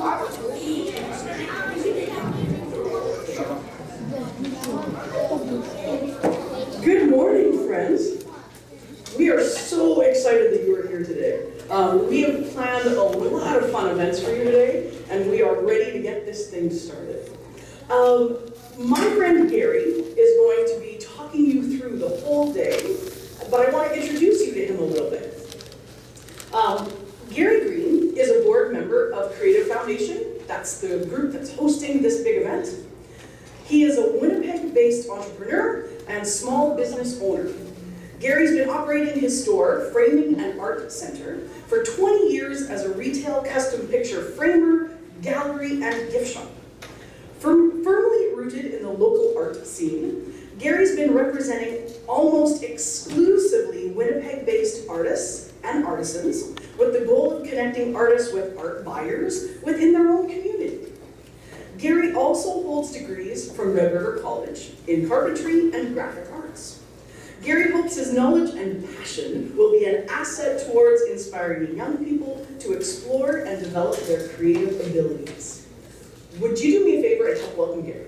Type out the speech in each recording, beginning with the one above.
Good morning, friends. We are so excited that you are here today. We have planned a lot of fun events for you today, and we are ready to get this thing started. My friend Gary is going to be talking you through the whole day, but I want to introduce you to him a little bit. Gary Green is a board member of Creative Foundation. That's the group that's hosting this big event. He is a Winnipeg-based entrepreneur and small business owner. Gary's been operating his store, Framing and Art Center, for 20 years as a retail custom picture framer, gallery, and gift shop. Firmly rooted in the local art scene, Gary's been representing almost exclusively Winnipeg-based artists and artisans with the goal of connecting artists with art buyers within their own community. Gary also holds degrees from Red River College in carpentry and graphic arts. Gary hopes his knowledge and passion will be an asset towards inspiring young people to explore and develop their creative abilities. Would you do me a favor and help welcome Gary?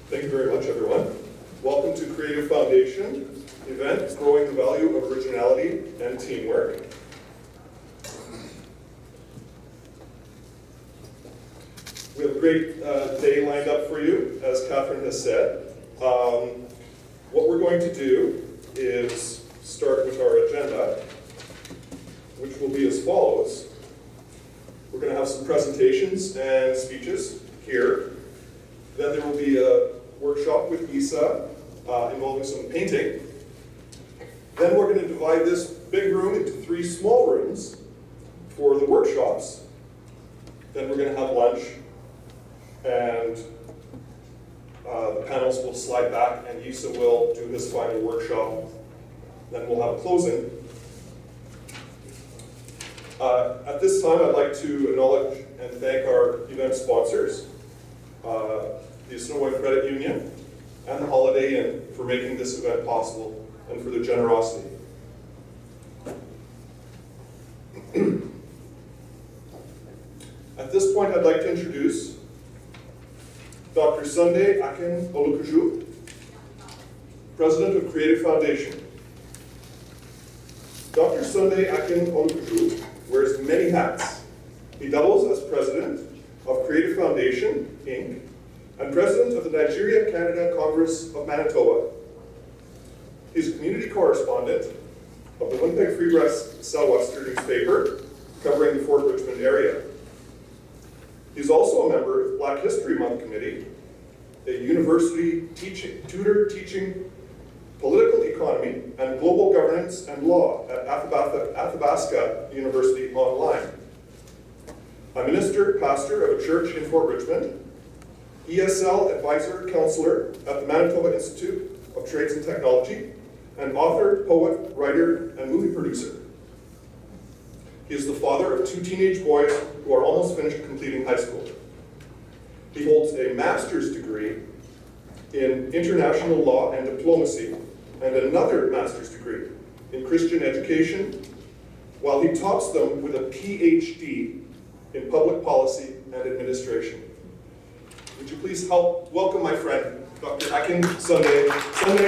Thank you very much, everyone. Welcome to Creative Foundation event, Growing the Value of Originality and Teamwork. We have a great day lined up for you, as Catherine has said. What we're going to do is start with our agenda, which will be as follows. We're going to have some presentations and speeches here. Then there will be a workshop with Isa involving some painting. Then we're going to divide this big room into 3 small rooms for the workshops. Then we're going to have lunch, and the panels will slide back, and Isa will do his final workshop. Then we'll have a closing. At this time, I'd like to acknowledge and thank our event sponsors, the Snow Credit Union and the Holiday Inn, for making this event possible and for their generosity. At this point, I'd like to introduce Dr. Sunday Akin Olukuju, President of Creative Foundation. Dr. Sunday Akin Olukuju wears many hats. He doubles as President of Creative Foundation, Inc., and President of the Nigeria-Canada Congress of Manitoba. He's a community correspondent of the Winnipeg Free Press Southwestern newspaper, covering the Fort Richmond area. He's also a member of the Black History Month Committee, a university tutor teaching political economy and global governance and law at Athabasca University Online. A minister, pastor of a church in Fort Richmond, ESL advisor, counselor at the Manitoba Institute of Trades and Technology, and author, poet, writer, and movie producer. He is the father of 2 teenage boys who are almost finished completing high school. He holds a master's degree in international law and diplomacy and another master's degree in Christian education, while he tops them with a PhD in public policy and administration. Would you please help welcome my friend, Dr. Akin Sunday Akin.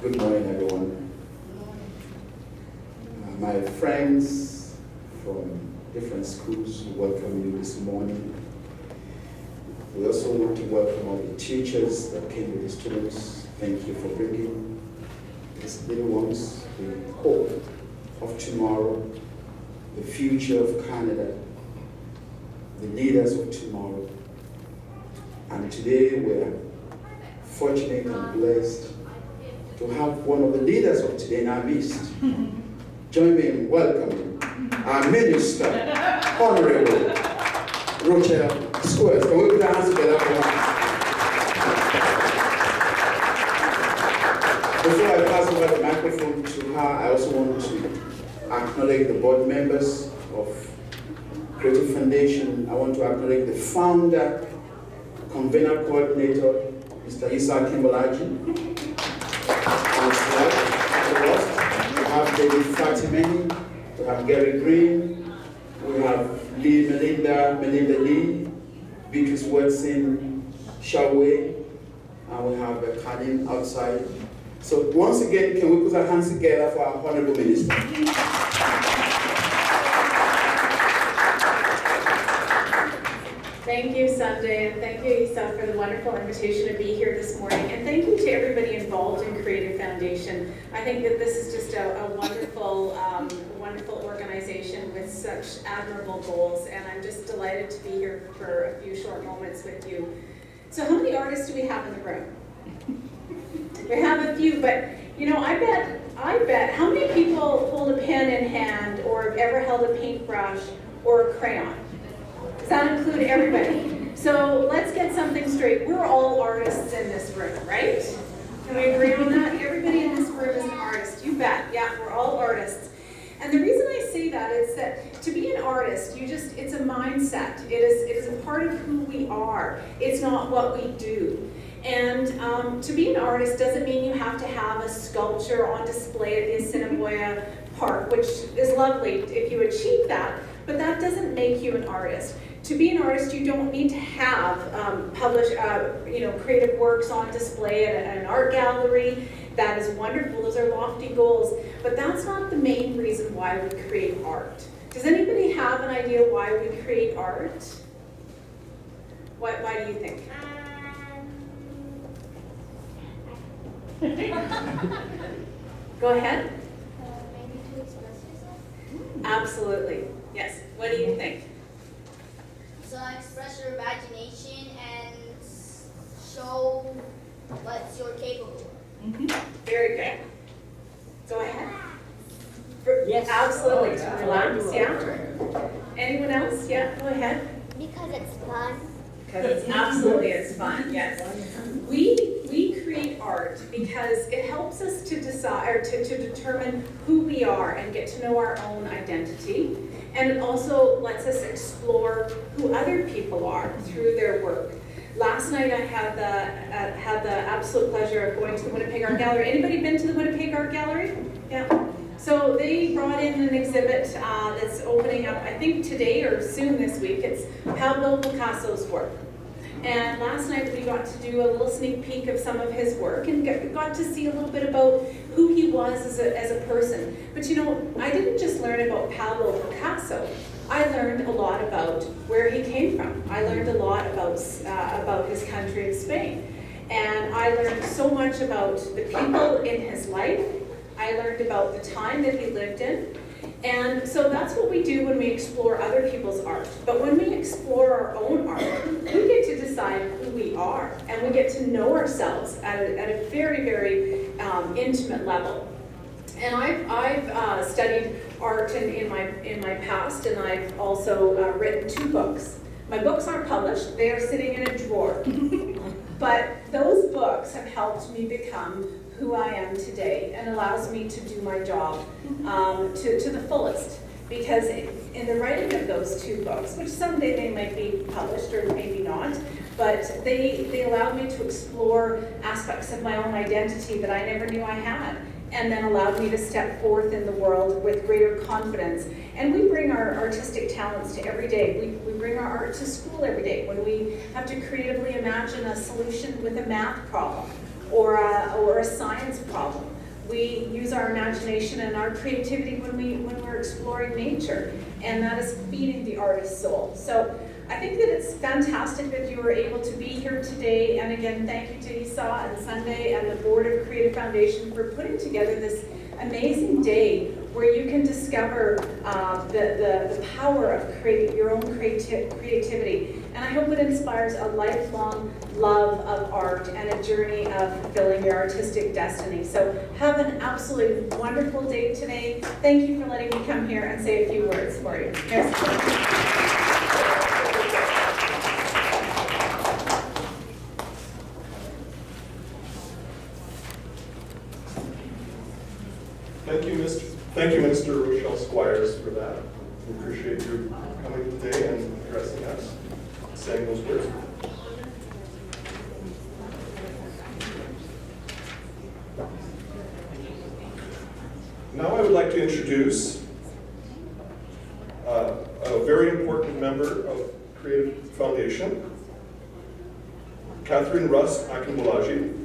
Good morning, everyone. My friends from different schools welcome you this morning. We also want to welcome all the teachers that came with the students. Thank you for bringing these little ones. The hope of tomorrow, the future of Canada, the leaders of tomorrow. And today we're fortunate and blessed to have one of the leaders of today in our midst. Join me in welcoming our Minister, Honorable Rochelle Squares. Can we put our hands together for her? Before I pass over the microphone to her, I also want to acknowledge the board members of Creative Foundation. I want to acknowledge the founder, convener coordinator, Mr. Isa Kimbalaji. And we have David Fatimeni, we have Gary Green, we have Melinda Lee, Beatrice Watson, Shawway, and we have Kadim outside. So once again, can we put our hands together for our Honorable Minister? Thank you, Sanjay, and thank you, Isa, for the wonderful invitation to be here this morning. And thank you to everybody involved in Creative Foundation. I think that this is just a wonderful, wonderful organization with such admirable goals, and I'm just delighted to be here for a few short moments with you. So how many artists do we have in the room? We have a few, but you know, I bet, how many people hold a pen in hand or have ever held a paintbrush or a crayon? Does that include everybody? So let's get something straight. We're all artists in this room, right? Can we agree on that? Everybody in this room is an artist. You bet. Yeah, we're all artists. And the reason I say that is that to be an artist, it's a mindset. It is a part of who we are. It's not what we do. And to be an artist doesn't mean you have to have a sculpture on display at the Assiniboia Park, which is lovely if you achieve that, but that doesn't make you an artist. To be an artist, you don't need to have creative works on display at an art gallery. That is wonderful. Those are lofty goals, but that's not the main reason why we create art. Does anybody have an idea why we create art? Why do you think? Go ahead. Maybe to express yourself? Absolutely. Yes. What do you think? So express your imagination and show what you're capable of. Very good. Go ahead. Yes. Absolutely. To relax. Yeah. Anyone else? Yeah. Go ahead. Because it's fun. Because it's fun. Yes. We create art because it helps us to decide or to determine who we are and get to know our own identity. And it also lets us explore who other people are through their work. Last night I had the absolute pleasure of going to the Winnipeg Art Gallery. Anybody been to the Winnipeg Art Gallery? Yeah. So they brought in an exhibit that's opening up, I think today or soon this week. It's Pablo Picasso's work. And last night we got to do a little sneak peek of some of his work and got to see a little bit about who he was as a person. But you know, I didn't just learn about Pablo Picasso. I learned a lot about where he came from. I learned a lot about his country of Spain. And I learned so much about the people in his life. I learned about the time that he lived in. And so that's what we do when we explore other people's art. But when we explore our own art, we get to decide who we are, and we get to know ourselves at a very, very intimate level. And I've studied art in my past, and I've also written 2 books. My books aren't published; they are sitting in a drawer. But those books have helped me become who I am today and allows me to do my job to the fullest. Because in the writing of those 2 books, which someday they might be published or maybe not, but they allowed me to explore aspects of my own identity that I never knew I had, and then allowed me to step forth in the world with greater confidence. And we bring our artistic talents to every day. We bring our art to school every day when we have to creatively imagine a solution with a math problem or a science problem. We use our imagination and our creativity when we're exploring nature, and that is feeding the artist's soul. So I think that it's fantastic that you were able to be here today, and again, thank you to Isa and Sunday and the Board of Creative Foundation for putting together this amazing day where you can discover the power of your own creativity. And I hope it inspires a lifelong love of art and a journey of fulfilling your artistic destiny. So have an absolutely wonderful day today. Thank you for letting me come here and say a few words for you. Thank you, Minister Rochelle Squires, for that. We appreciate you coming today and addressing us, saying those words. like to introduce a very important member of Creative Foundation, Catherine Rust Akinbolaji.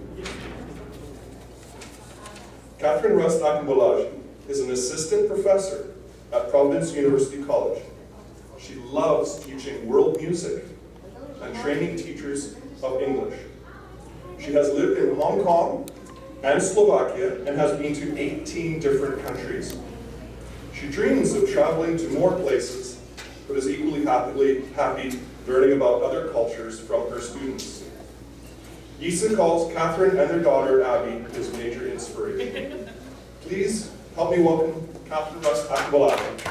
Catherine Rust Akinbolaji is an assistant professor at Providence University College. She loves teaching world music and training teachers of English. She has lived in Hong Kong and Slovakia and has been to 18 different countries. She dreams of traveling to more places, but is equally happy learning about other cultures from her students. Yisa calls Catherine and their daughter Abby his major inspiration. Please help me welcome Catherine Rust Akinbolaji.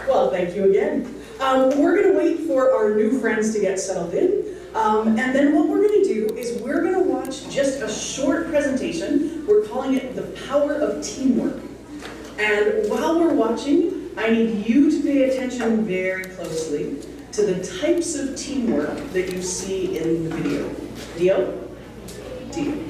Well, thank you again. We're going to wait for our new friends to get settled in. And then what we're going to do is we're going to watch just a short presentation. We're calling it The Power of Teamwork. And while we're watching, I need you to pay attention very closely to the types of teamwork that you see in the video. Dio? Dio.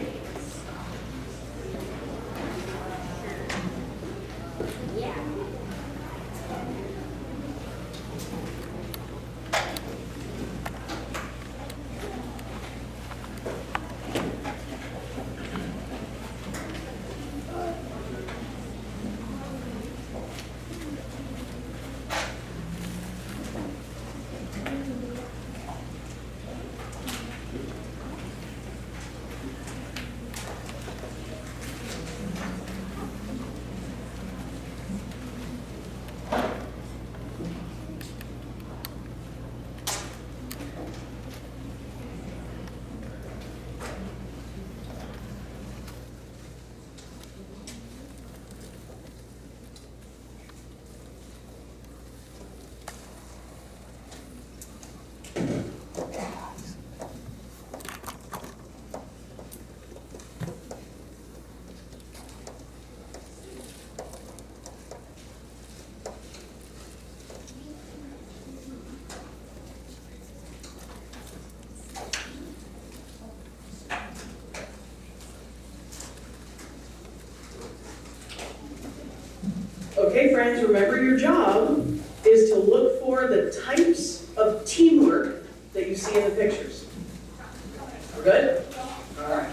Okay, friends, remember your job is to look for the types of teamwork that you see in the pictures. We're good? All right.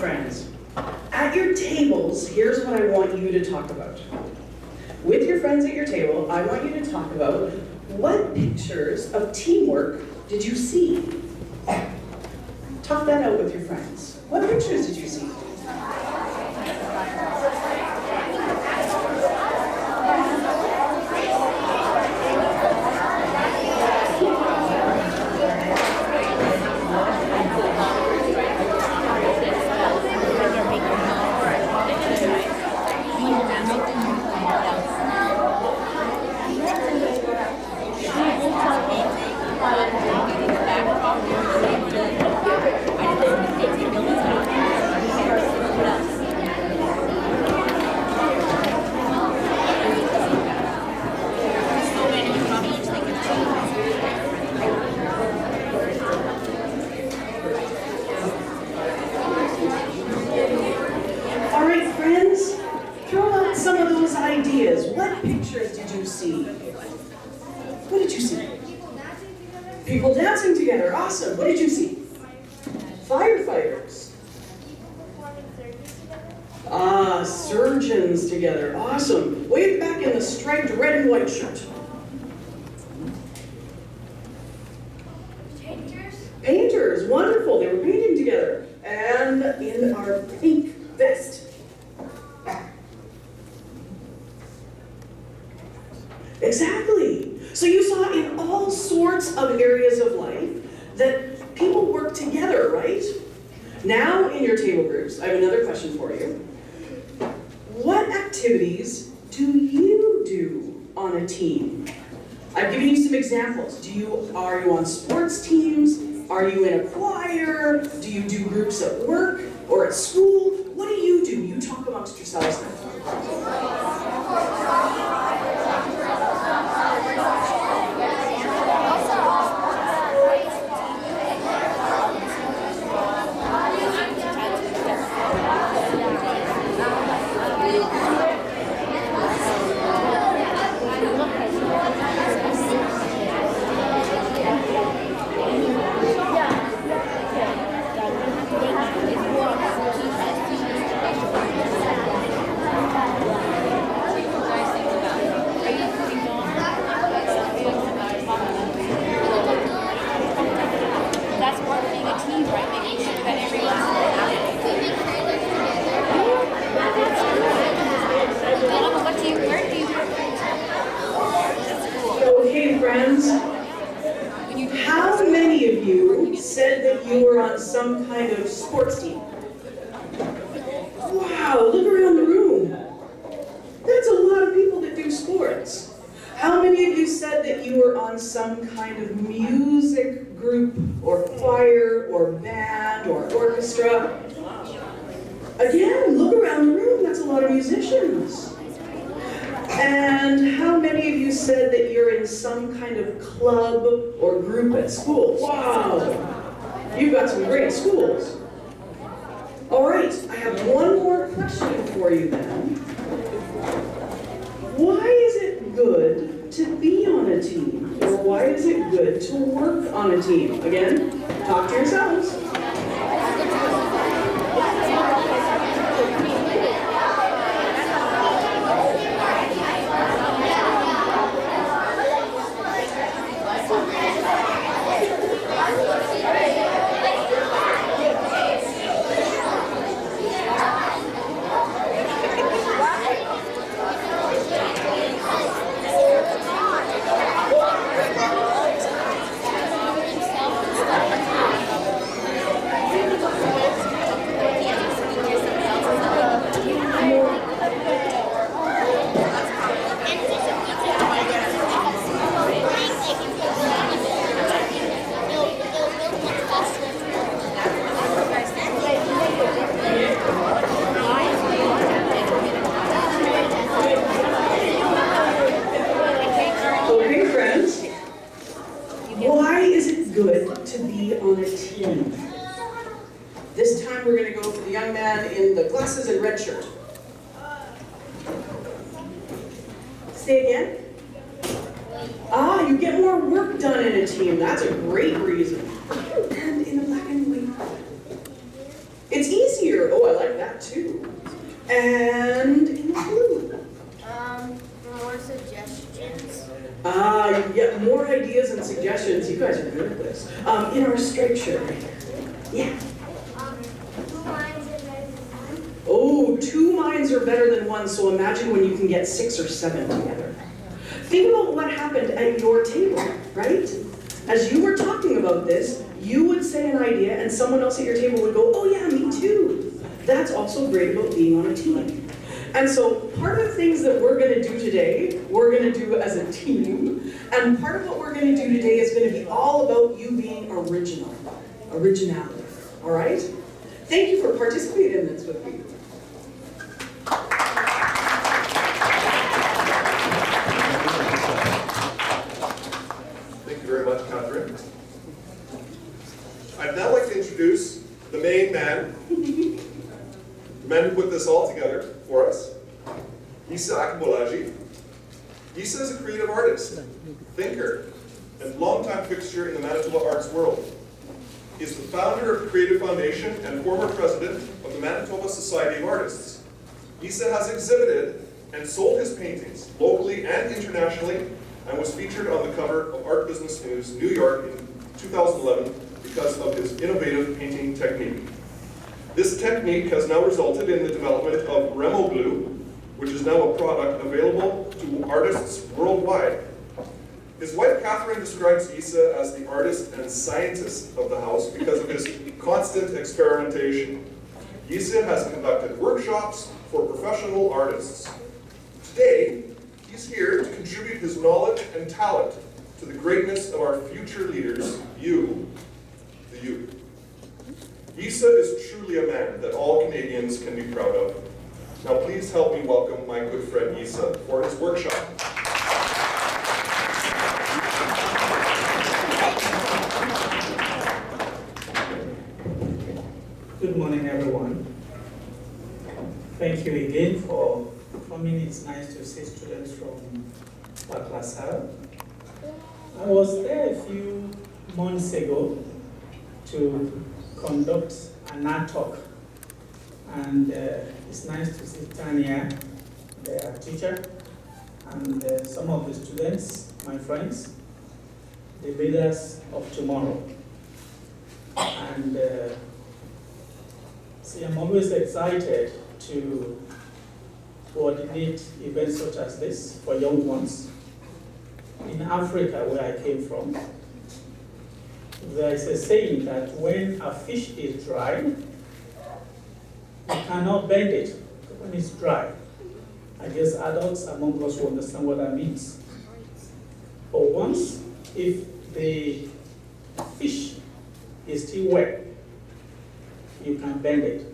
friends, at your tables, here's what I want you to talk about. With your friends at your table, I want you to talk about what pictures of teamwork did you see? Talk that out with your friends. What pictures did you see? All right, friends, throw out some of those ideas. What pictures did you see? What did you see? People dancing together. Awesome. What did you see? Firefighters. Ah, surgeons together. Awesome. Way back in the striped red and white shirt. Painters. Wonderful. They were painting together. And in our pink vest. Exactly. So you saw in all sorts of areas of life that people work together, right? Now in your table groups, I have another question for you. What activities do you do on a team? I've given you some examples. Are you on sports teams? Are you in a choir? Do you do groups at work or at school? What do? You talk amongst yourselves now. Okay, friends, how many of you said that you were on some kind of sports team? Wow, look around the room. That's a lot of people that do sports. How many of you said that you were on some kind of music group or choir or band or orchestra? Again, look around the room. That's a lot of musicians. And how many of you said that you're in some kind of club or group at school? Wow, you've got some great schools. All right, I have one more question for you then. Why is it good to be on a team? Or why is it good to work on a team? Again, talk to yourselves. Good to be on a team. This time we're going to go for the young man in the glasses and red shirt. Say again. Ah, you get more work done in a team. That's a great reason. And in a black and white. It's easier. that too. And in blue. More suggestions. Yeah, more ideas and suggestions. You guys are good at this. In our striped shirt right here. Yeah. 2 lines are better than 1. Oh, 2 minds are better than 1, so imagine when you can get 6 or 7 together. Think about what happened at your table, right? As you were talking about this, you would say an idea and someone else at your table would go, oh yeah, me too. That's also great about being on a team. And so part of the things that we're going to do today, we're going to do as a team. And part of what we're going to do today is going to be all about you being original. Originality. All right? Thank you for participating in this with me. Thank you very much, Catherine. I'd now like to introduce the main man, the man who put this all together for us, Issa Akbolaji. Issa is a creative artist, thinker, and longtime fixture in the Manitoba arts world. He is the founder of Creative Foundation and former president of the Manitoba Society of Artists. Issa has exhibited and sold his paintings locally and internationally, and was featured on the cover of Art Business News, New York in 2011 because of his innovative painting technique. This technique has now resulted in the development of Remo Glue, which is now a product available to artists worldwide. His wife Catherine describes Issa as the artist and scientist of the house because of his constant experimentation. Issa has conducted workshops for professional artists. Today, he's here to contribute his knowledge and talent to the greatness of our future leaders, you, the youth. Issa is truly a man that all Canadians can be proud of. Now please help me welcome my good friend Issa for his workshop. Good morning, everyone. Thank you again for coming. It's nice to see students from Baklasar. I was there a few months ago to conduct an art talk, and it's nice to see Tanya, the teacher, and some of the students, my friends, the leaders of tomorrow. And see, I'm always excited to coordinate events such as this for young ones. In Africa, where I came from, there is a saying that when a fish is dry, you cannot bend it when it's dry. I guess adults among us will understand what that means. But once, if the fish is still wet, you can bend it.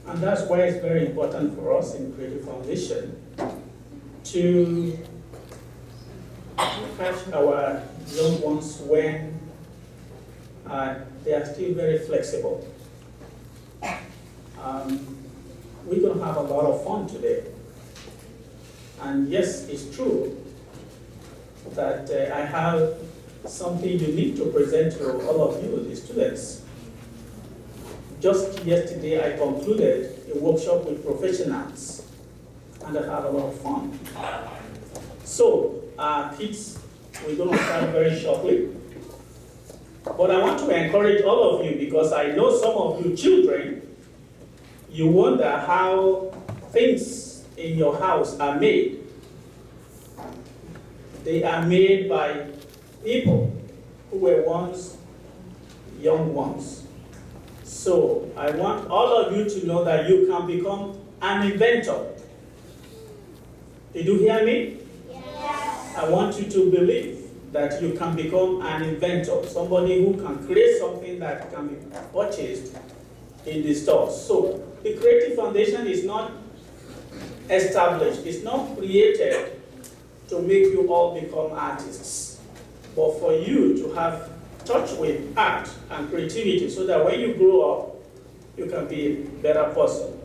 And that's why it's very important for us in Creative Foundation to catch our young ones when they are still very flexible. We're going to have a lot of fun today. And yes, it's true that I have something unique to present to all of you, the students. Just yesterday, I concluded a workshop with professionals, and I had a lot of fun. So, kids, we're going to start very shortly. But I want to encourage all of you, because I know some of you children, you wonder how things in your house are made. They are made by people who were once young ones. So I want all of you to know that you can become an inventor. Did you hear me? Yes. I want you to believe that you can become an inventor, somebody who can create something that can be purchased in the stores. So the Creative Foundation is not established, it's not created to make you all become artists, but for you to have touch with art and creativity so that when you grow up, you can be a better person.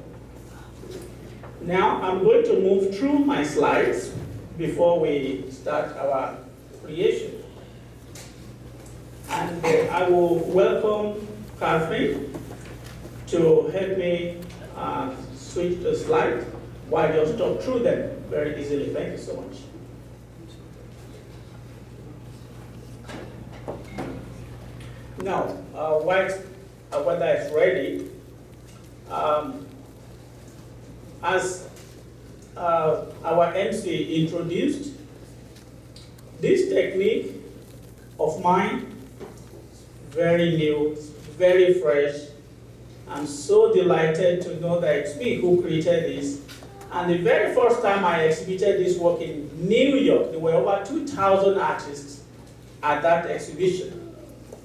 Now, I'm going to move through my slides before we start our creation. And I will welcome Catherine to help me switch the slide while I just talk through them very easily. Thank you so much. Now, whether it's ready, as our MC introduced, this technique of mine, very new, very fresh. I'm so delighted to know that it's me who created this. And the very first time I exhibited this work in New York, there were over 2,000 artists at that exhibition.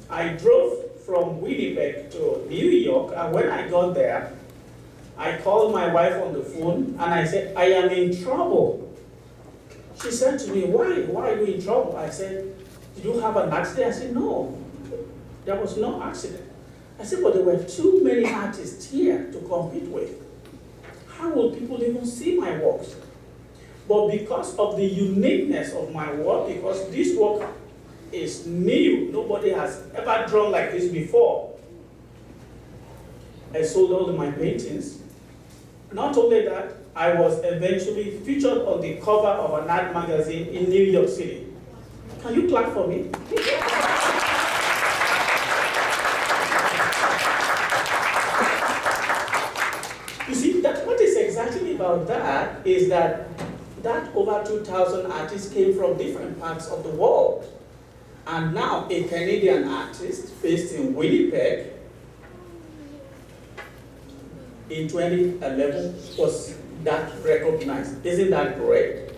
I drove from Winnipeg to New York, and when I got there, I called my wife on the phone, and I said, I am in trouble. She said to me, why are you in trouble? I said, did you have an accident? I said, no, there was no accident. I said, but there were too many artists here to compete with. How will people even see my works? But because of the uniqueness of my work, because this work is new, nobody has ever drawn like this before, I sold all of my paintings. Not only that, I was eventually featured on the cover of an art magazine in New York City. Can you clap for me? You see, what is exactly about that is that over 2,000 artists came from different parts of the world. And now a Canadian artist based in Winnipeg in 2011 was that recognized. Isn't that great?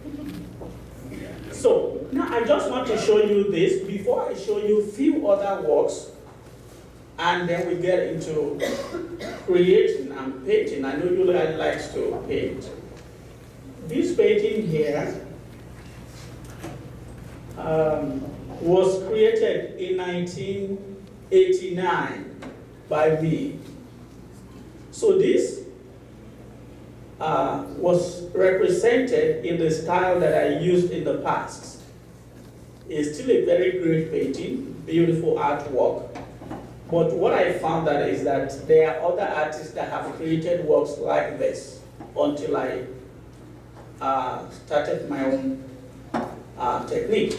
So now I just want to show you this before I show you a few other works, and then we get into creating and painting. I know you like to paint. This painting here was created in 1989 by me. So this was represented in the style that I used in the past. It's still a very great painting, beautiful artwork. But what I found out is that there are other artists that have created works like this until I started my own technique.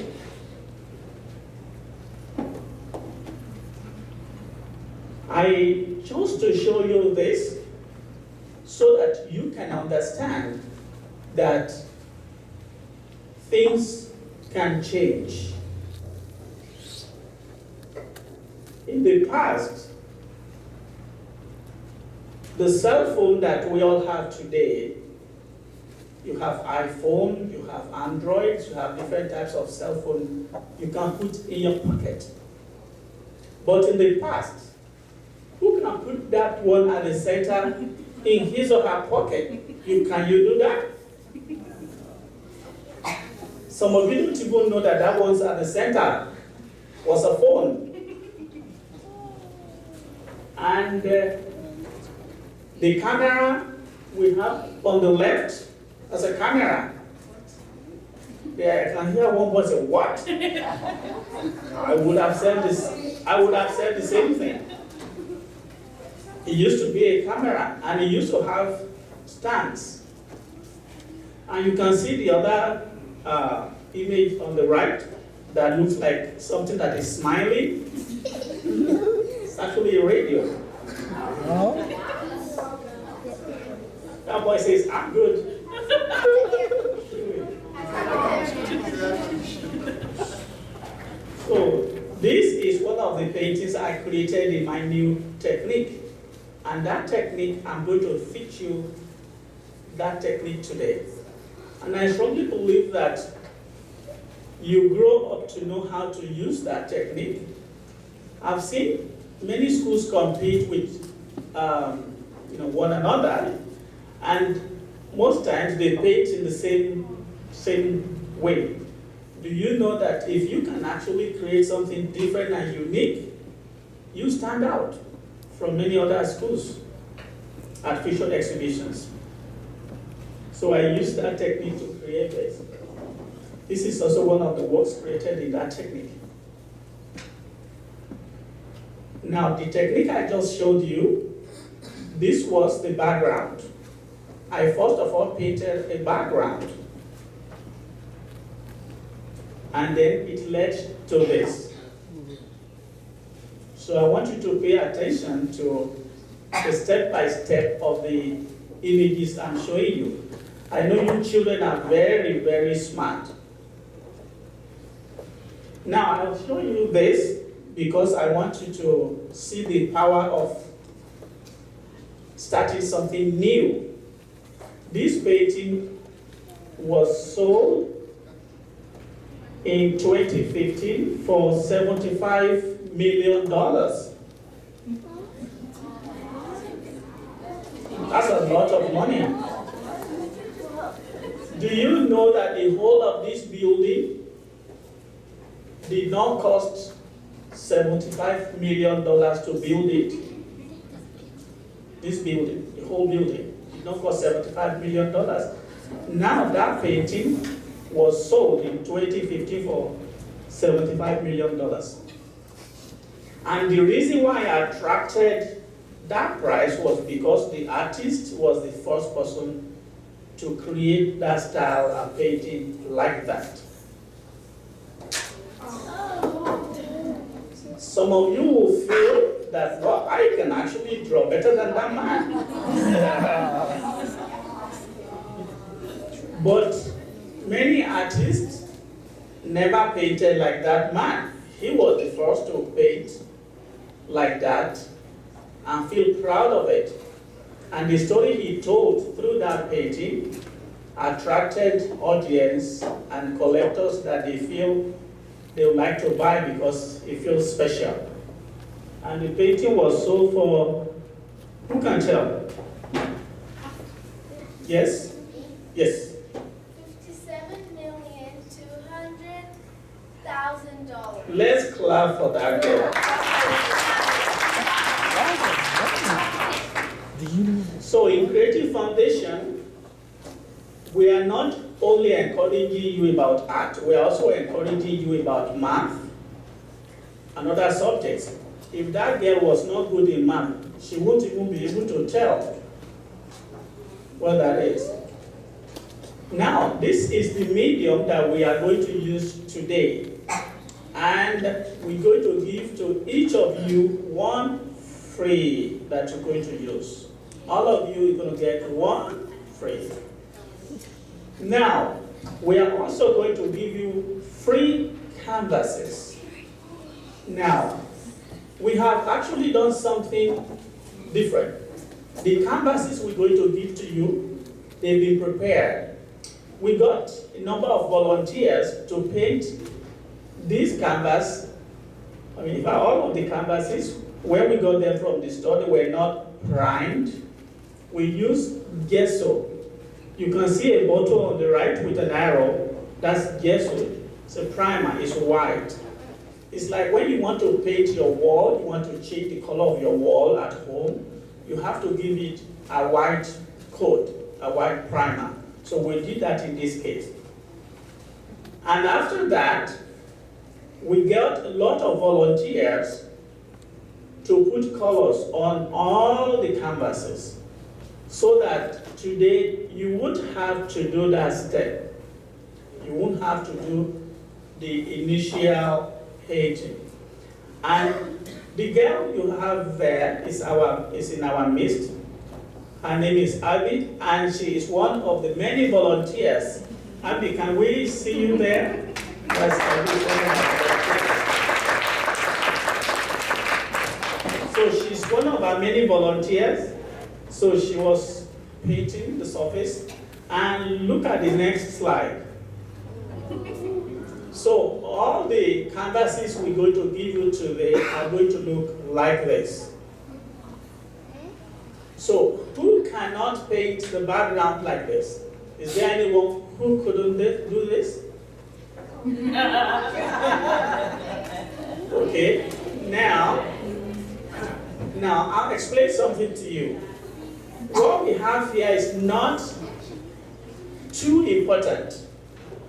I chose to show you this so that you can understand that things can change. In the past, the cell phone that we all have today, you have iPhone, you have Androids, you have different types of cell phone you can put in your pocket. But in the past, who can put that one at the center in his or her pocket? Can you do that? Some of you don't even know that that one's at the center was a phone. And the camera we have on the left as a camera. Yeah, I can hear one voice say, what? I would have said this. I would have said the same thing. It used to be a camera, and it used to have stands. And you can see the other image on the right that looks like something that is smiling. It's actually a radio. That boy says, I'm good. So this is one of the paintings I created in my new technique. And that technique, I'm going to teach you that technique today. And I strongly believe that you grow up to know how to use that technique. I've seen many schools compete with one another, and most times they paint in the same way. Do you know that if you can actually create something different and unique, you stand out from many other schools at visual exhibitions? So I use that technique to create this. This is also one of the works created in that technique. Now, the technique I just showed you, this was the background. I first of all painted a background. And then it led to this. So I want you to pay attention to the step-by-step of the images I'm showing you. I know you children are very, very smart. Now I'll show you this because I want you to see the power of starting something new. This painting was sold in 2015 for $75 million. That's a lot of money. Do you know that the whole of this building did not cost $75 million to build it? This building, the whole building, did not cost $75 million. Now that painting was sold in 2015 for $75 million. And the reason why I attracted that price was because the artist was the first person to create that style of painting like that. Some of you will feel that, well, I can actually draw better than that man. But many artists never painted like that man. He was the first to paint like that and feel proud of it. And the story he told through that painting attracted audience and collectors that they feel they would like to buy because it feels special. And the painting was sold for, who can tell? Yes? Yes. $57,200,000. Let's clap for that girl. So in Creative Foundation, we are not only encouraging you about art, we are also encouraging you about math and other subjects. If that girl was not good in math, she won't even be able to tell what that is. Now, this is the medium that we are going to use today. And we're going to give to each of you one free that you're going to use. All of you are going to get one free. Now, we are also going to give you free canvases. Now, we have actually done something different. The canvases we're going to give to you, they've been prepared. We got a number of volunteers to paint this canvas. I mean, in fact, all of the canvases, where we got them from the store, they were not primed. We used gesso. You can see a bottle on the right with an arrow. That's gesso. It's a primer. It's white. It's like when you want to paint your wall, you want to change the color of your wall at home, you have to give it a white coat, a white primer. So we did that in this case. And after that, we got a lot of volunteers to put colors on all the canvases so that today you won't have to do that step. You won't have to do the initial painting. And the girl you have there is in our midst. Her name is Abby, and she is one of the many volunteers. Abby, can we see you there? That's Abby. So she's one of our many volunteers. So she was painting the surface. And look at the next slide. So all the canvases we're going to give you today are going to look like this. So who cannot paint the background like this? Is there anyone who couldn't do this? Okay, now I'll explain something to you. What we have here is not too important.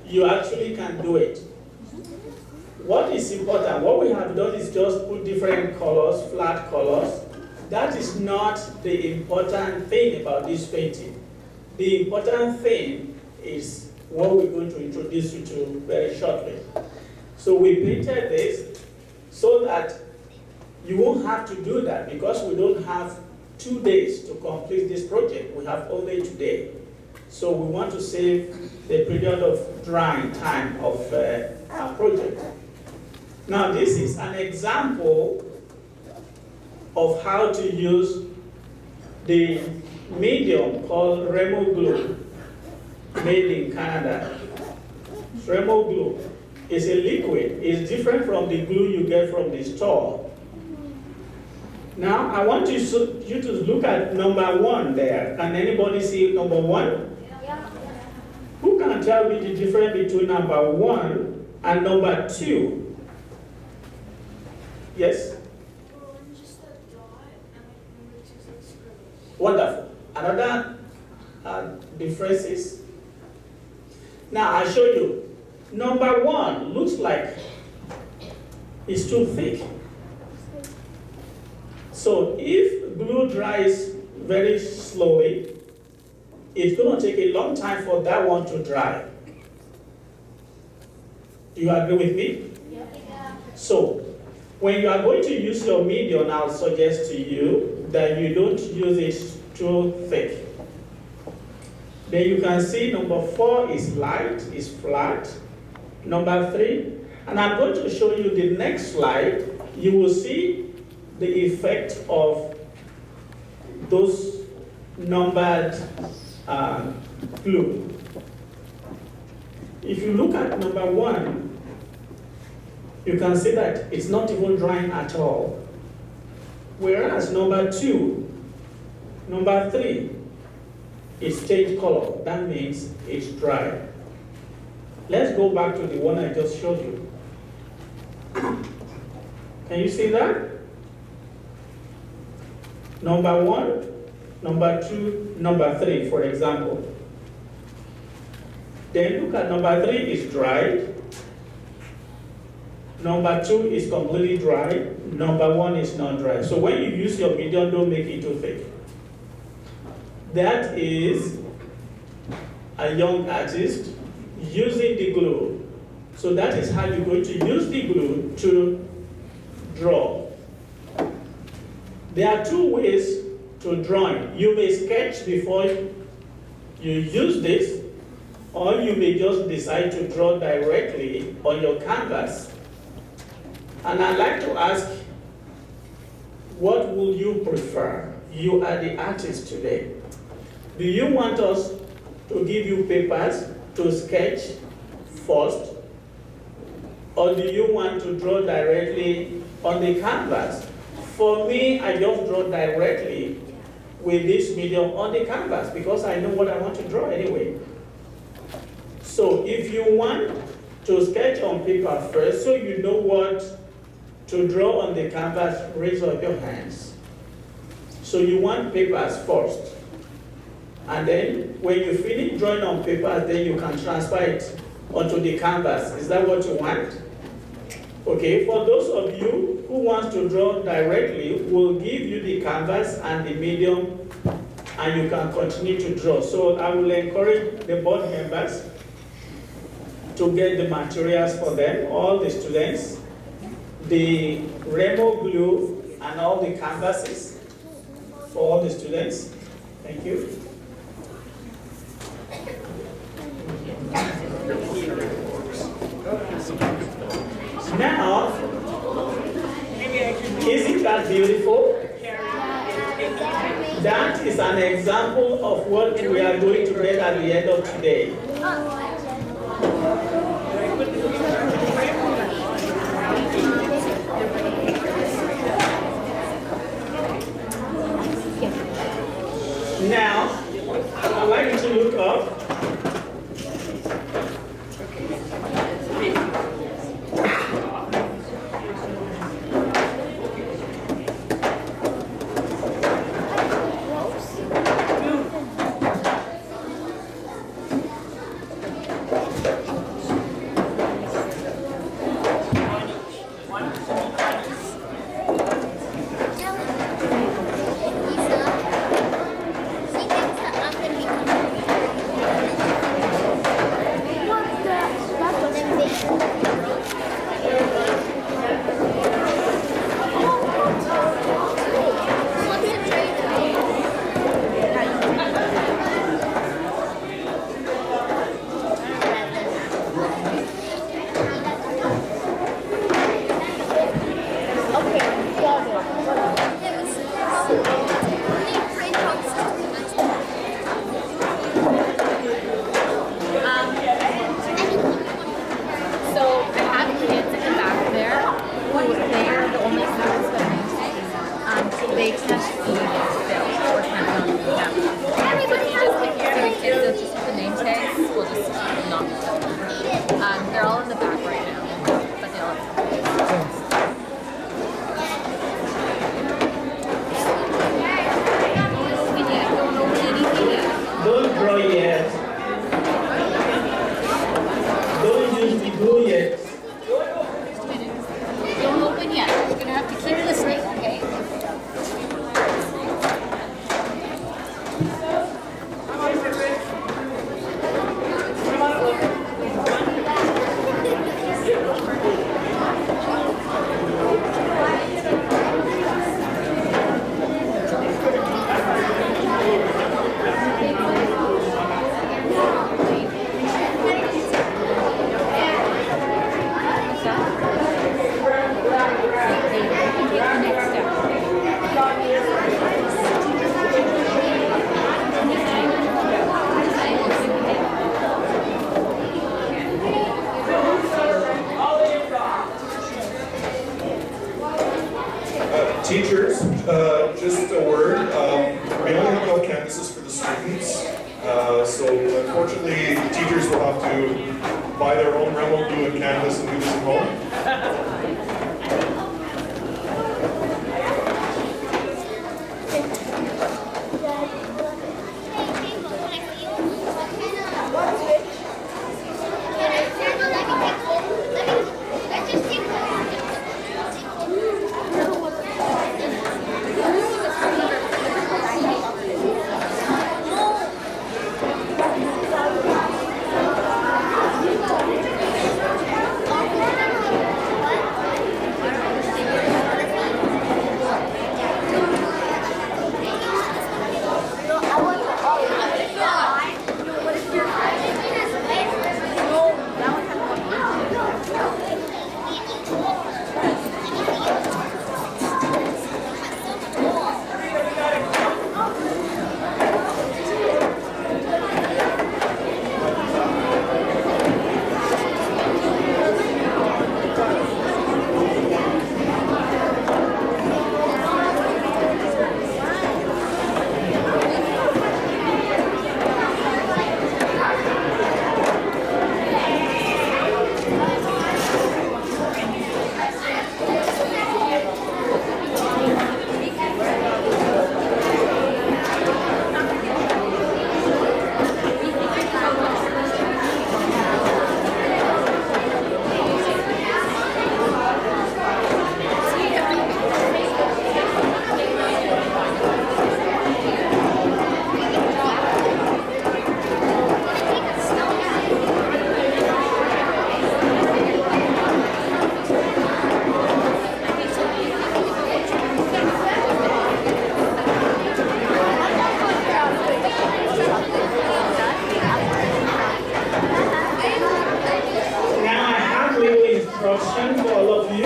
You actually can do it. What is important, what we have done is just put different colors, flat colors, that is not the important thing about this painting. The important thing is what we're going to introduce you to very shortly. So we painted this so that you won't have to do that, because we don't have 2 days to complete this project. We have only today. So we want to save the period of drying time of our project. Now this is an example of how to use the medium called Remo glue, made in Canada. Remo glue is a liquid. It's different from the glue you get from the store. Now I want you to look at number 1 there. Can anybody see number 1? Who can tell me the difference between number 1 and number 2? Yes? Wonderful. Another difference is, now I show you. Number 1 looks like it's too thick. So if glue dries very slowly, it's going to take a long time for that one to dry. Do you agree with me? Yeah. So when you are going to use your medium, I'll suggest to you that you don't use it too thick. Then you can see number 4 is light, is flat. Number 3, and I'm going to show you the next slide. You will see the effect of those numbered glue. If you look at number 1, you can see that it's not even drying at all. Whereas number 2, number 3, it's changed color. That means it's dry. Let's go back to the one I just showed you. Can you see that? Number 1, number 2, number 3, for example. Then look at number 3 is dry. Number 2 is completely dry. Number 1 is not dry. So when you use your medium, don't make it too thick. That is a young artist using the glue. So that is how you're going to use the glue to draw. There are 2 ways to drawing. You may sketch before you use this, or you may just decide to draw directly on your canvas. And I'd like to ask, what will you prefer? You are the artist today. Do you want us to give you papers to sketch first, or do you want to draw directly on the canvas? For me, I just draw directly with this medium on the canvas because I know what I want to draw anyway. So if you want to sketch on paper first, so you know what to draw on the canvas, raise up your hands. So you want papers first. And then when you finish drawing on paper, then you can transfer it onto the canvas. Is that what you want? Okay, for those of you who want to draw directly, we'll give you the canvas and the medium, and you can continue to draw. So I will encourage the board members to get the materials for them, all the students, the Remo glue and all the canvases for all the students. Thank you. Now, isn't that beautiful? That is an example of what we are going to get at the end of today. Now, I'd like you to look up. They're all in the back right now, but they'll. Don't open anything yet. Don't draw yet. Don't use the glue yet. Just a minute. Don't open yet. You're gonna have to keep listening, okay? Teachers, just a word. We only have 12 canvases for the students, so unfortunately, teachers will have to buy their own Remo glue and canvas and do this at home. Instruction for all of you.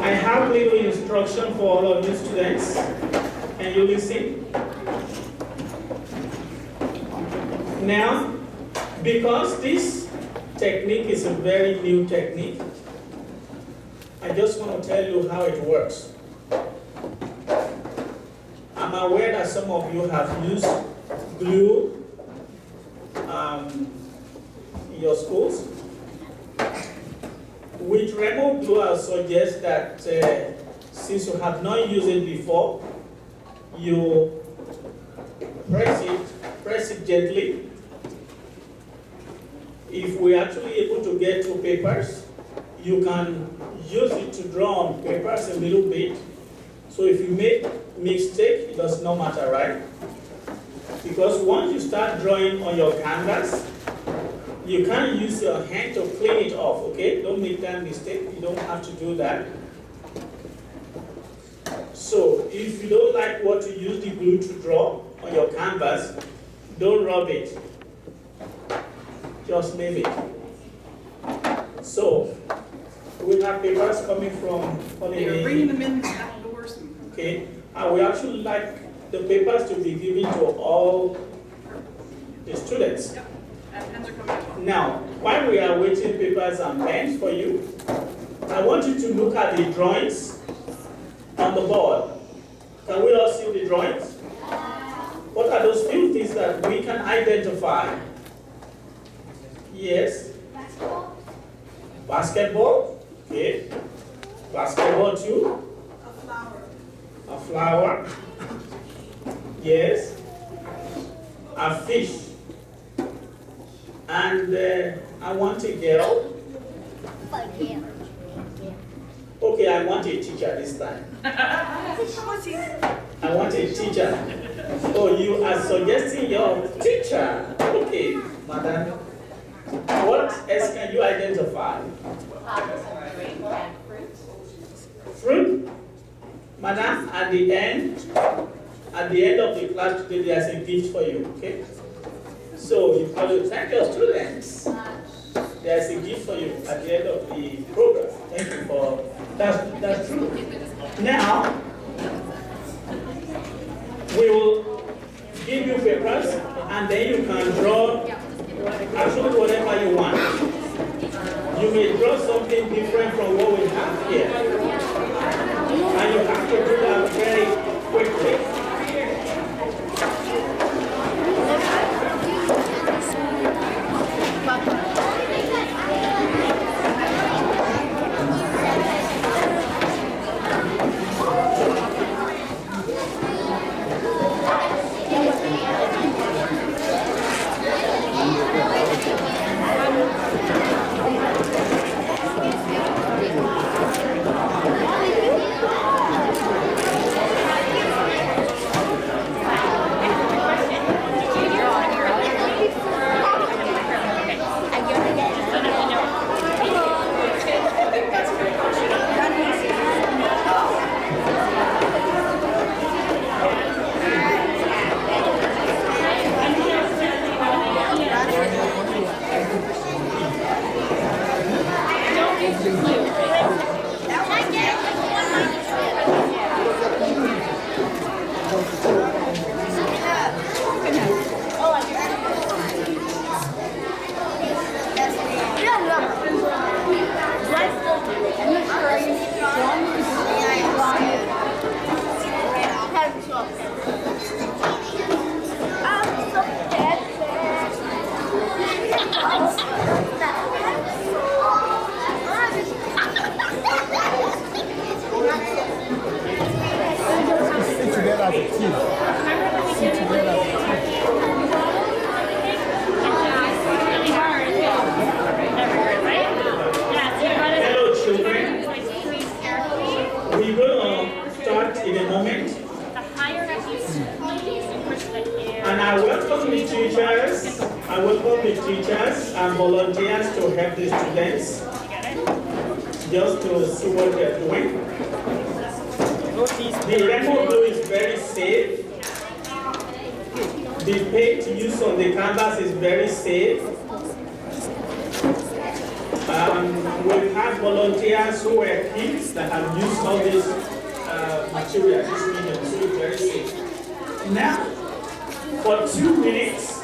I have little instruction for all of you students. Can you listen? Now, because this technique is a very new technique, I just want to tell you how it works. I'm aware that some of you have used glue in your schools. With Remo glue, I suggest that since you have not used it before, you press it gently. If we're actually able to get two papers, you can use it to draw on papers a little bit. So if you make mistake, it does not matter, right? Because once you start drawing on your canvas, you can't use your hand to clean it off, okay? Don't make that mistake, you don't have to do that. So if you don't like what you use the glue to draw on your canvas, don't rub it. Just leave it. So we have papers coming from holiday. They're bringing them in outdoors. Okay, and we actually like the papers to be given to all the students. Yep, and pens are coming as well. Now, while we are waiting papers and pens for you, I want you to look at the drawings on the board. Can we all see the drawings? What are those few things that we can identify? Yes. Basketball. Basketball. Okay. Basketball too. A flower. A flower. Yes. A fish. And I want a girl. Okay, I want a teacher this time. I want a teacher. Oh, you are suggesting your teacher. Okay, madam. What else can you identify? Fruit? Madam, at the end of the class today, there's a gift for you, okay? So you have to thank your students. There's a gift for you at the end of the program. Thank you for that's true. Now we will give you papers and then you can draw actually whatever you want. You may draw something different from what we have here. And you have to do that very quickly. And volunteers to help the students just to see what they're doing. The rainbow glue is very safe. The paint used on the canvas is very safe. We have volunteers who were kids that have used all these materials, this medium, so it's very safe. Now, for 2 minutes,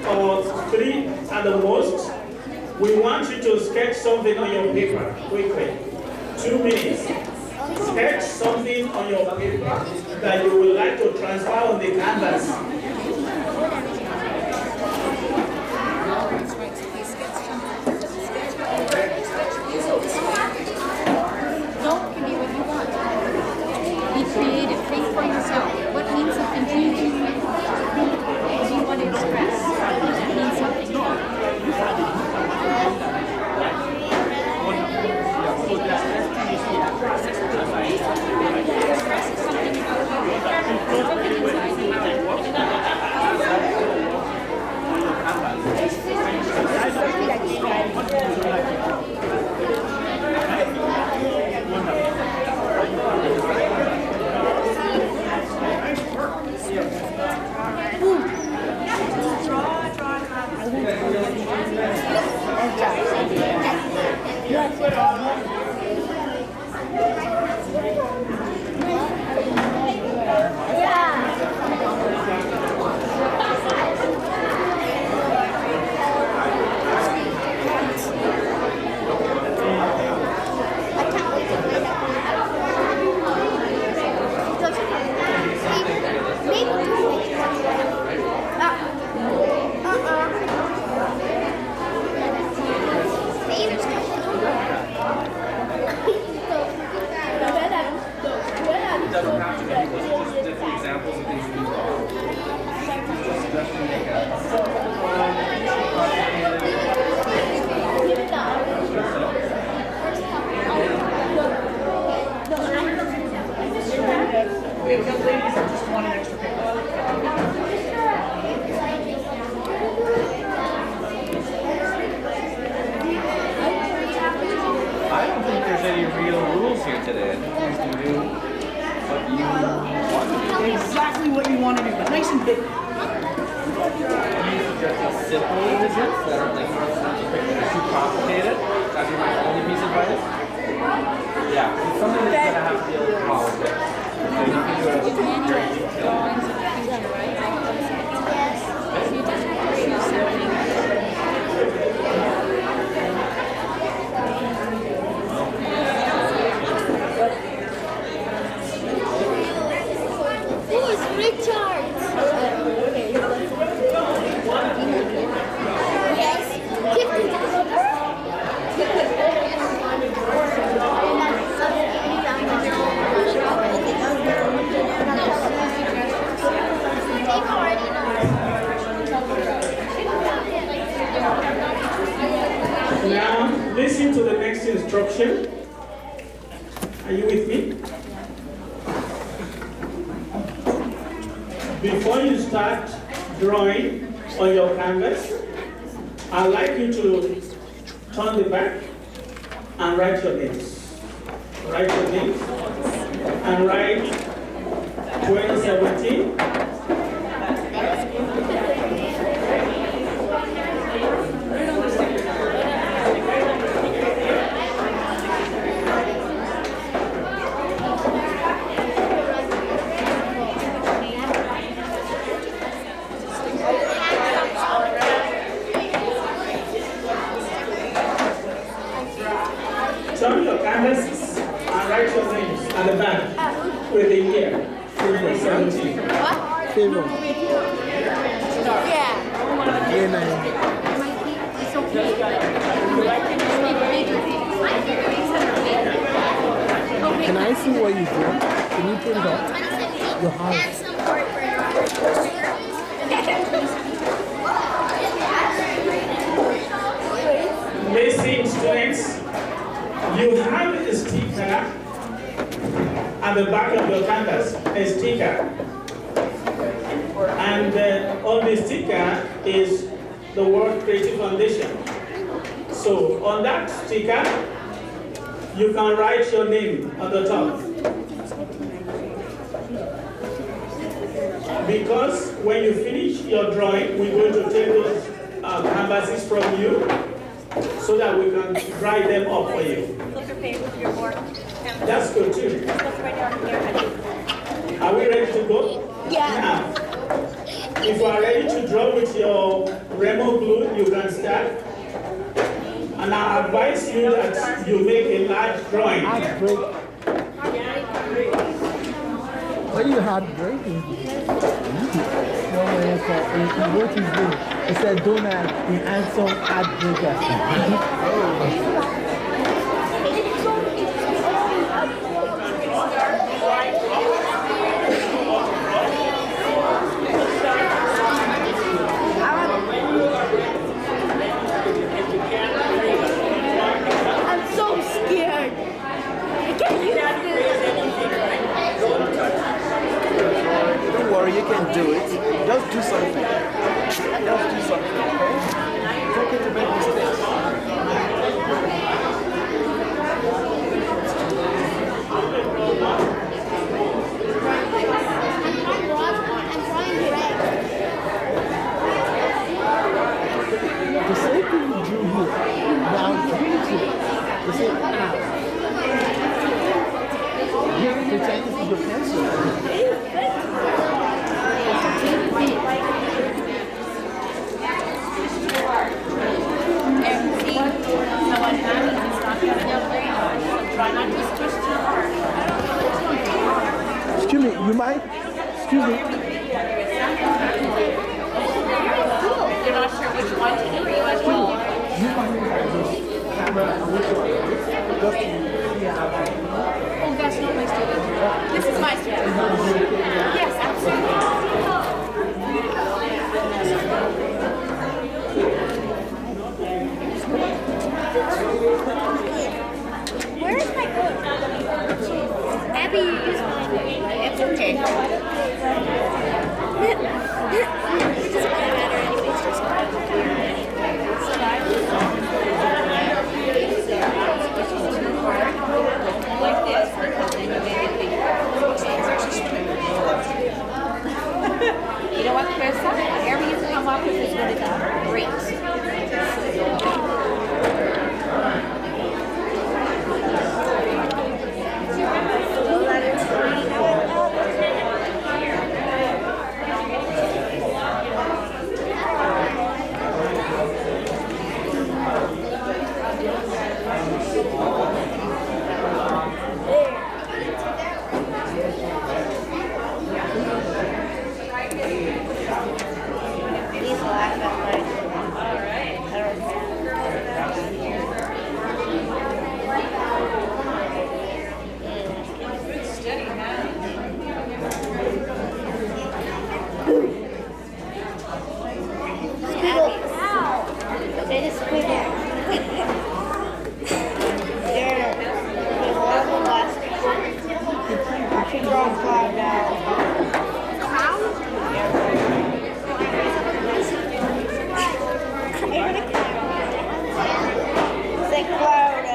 or 3 at the most, we want you to sketch something on your paper quickly. 2 minutes. Sketch something on your paper that you would like to transfer on the canvas. Don't give me what you want. Be creative. Think for yourself. What means something to you? What do you want to express? That means something to you. I can't wait to play that. Just simple images that are like not too complicated. That'd be my only piece of advice. Yeah, it's something that you're gonna have to deal with politics. So you can do it very detailed. Drawings of the future, right? So you just choose something. Who is Richard? Yes. Now, listen to the next instruction. Are you with me? Before you start drawing on your canvas, I'd like you to turn the back and write your names. Write your names and write 2017. Turn your canvases and write your names at the back with the year 2017. Favor. Yeah. It's okay. Can I see what you do? Can you put it up? Your house. And some corporate. Listen, students, you have a sticker at the back of your canvas, a sticker. And on the sticker is the word Creative Foundation. So on that sticker, you can write your name on the top. Because when you finish your drawing, we're going to take those canvases from you so that we can dry them up for you. That's good too. Are we ready to go? Yeah. Now, if you are ready to draw with your Remo glue, you can start. And I advise you that you make a large drawing. Heartbreak. What you heartbreaking? No man said, he wrote his name. He said, Donald, the handsome heartbreaker. I'm so scared. I can't use Don't worry, you can do it. Just do something. Just do something, okay? Take it to make mistakes. is going to be great. Please laugh at my. They just squiggle. They're horrible plastic. I should draw a cloud now. It's like cloud at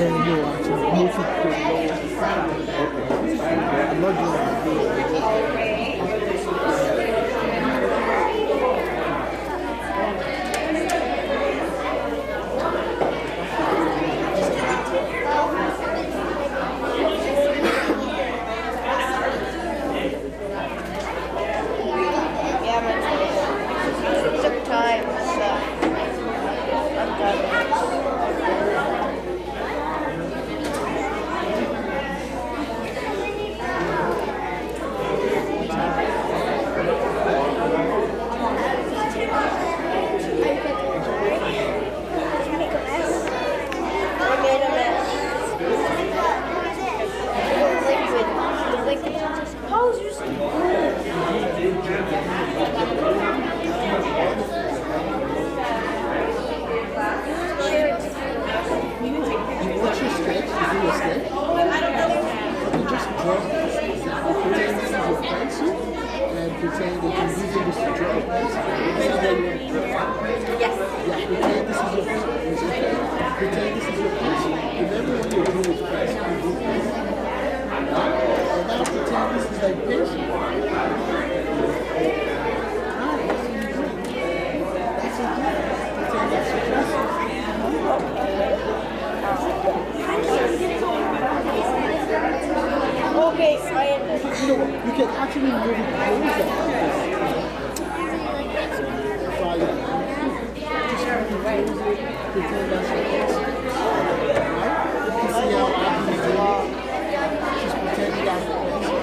And you actually make it I'm not doing Yeah, but it took time, so I'm done. What's your sketch? Is it your sketch? You just draw. Pretend this is your pencil and pretend they can use this to draw a pencil. Yes. Yeah, pretend this is your pencil. Pretend this is your pencil. Remember when you're doing with pencil, you do pencil. And now pretend this is like pencil. That's it. Pretend that's your pencil. Okay, I am. You know what? You can actually move it closer. Try it. Just move it closer. Pretend that's your pencil. Right? You can see how I can do it. Just pretend that's your pencil.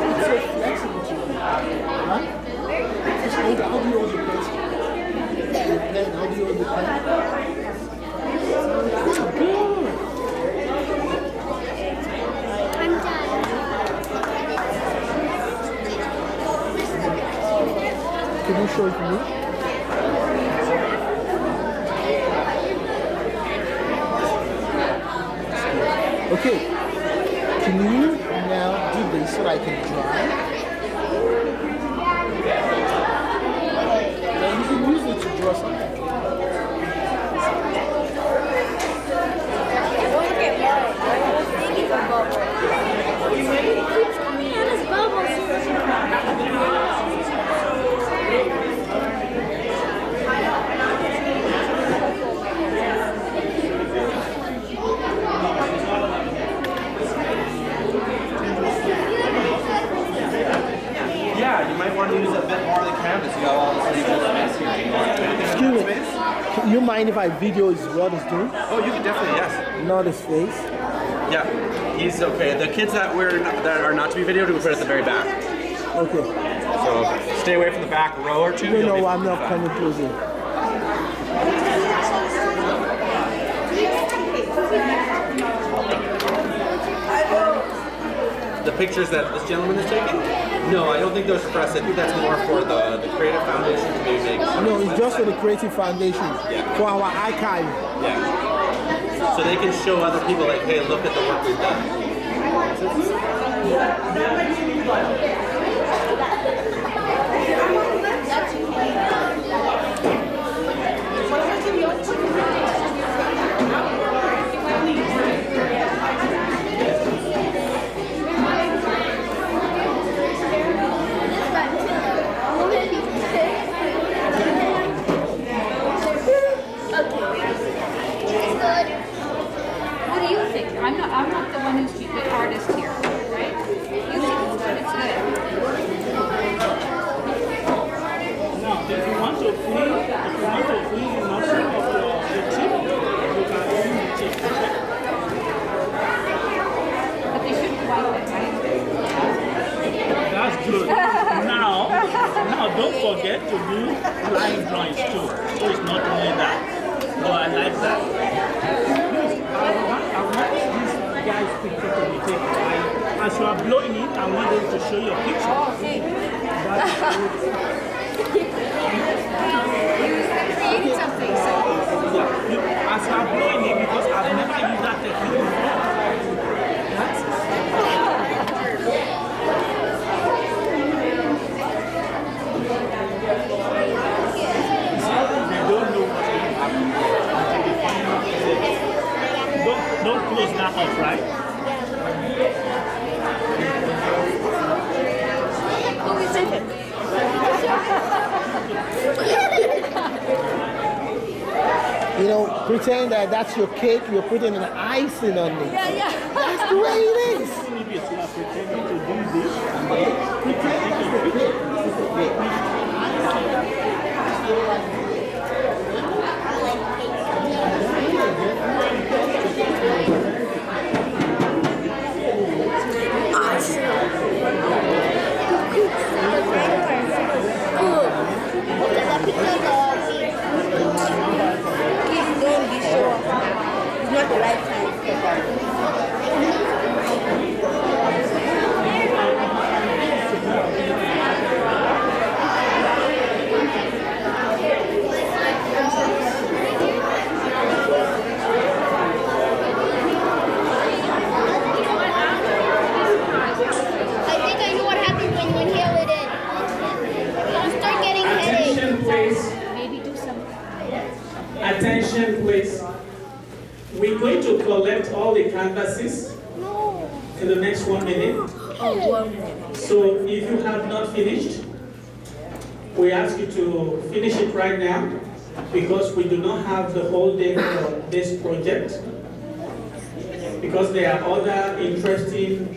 It's so flexible to you. Right? Just how do you hold the pencil? The pen, how do you hold the pen? Good. I'm done. Can you show it to me? Okay. Can you now do this so that I can draw? Now you can use it to draw something. Don't get mine. I was thinking about it. It keeps coming out as bubbles. Yeah, you might want to use a bit more of the canvas. You got all this legal space here. You want anything Excuse me. space? Can you mind if I video is what he's doing? Oh, you can definitely, yes. Not his face. Yeah, he's okay. The kids that are not to be videoed, we put at the very back. Okay. So stay away from the back row or two. No, You'll be I'm not fine. coming closer. The pictures that this gentleman is taking? No, I don't think those are for us. I think that's more for the Creative Foundation to maybe make. No, it's just for the Creative Foundation. Yeah. For our archive. Yeah. So they can show other people like, hey, look at the work we've done. don't forget to do line drawings too. So it's not only that. So I like that. I want this guy's picture to be taken. As you are blowing it, I want them to show your picture. Created something, so. Yeah, as you are blowing it, because I've never used that technique before. Don't close that up, right? Who is it? You know, pretend that that's your cake, you're putting an icing on it. Yeah, yeah. That's the way it is. Maybe it's not pretending to do this and then Pretend that's your cake. This is cake. It's not the right time. I think I know what happens when you inhale it in. You start getting headaches. Attention, please. Maybe do some. Attention, please. We're going to collect all the canvases in the next 1 minute. Oh, 1 minute. So if you have not finished, we ask you to finish it right now because we do not have the whole day for this project. Because there are other interesting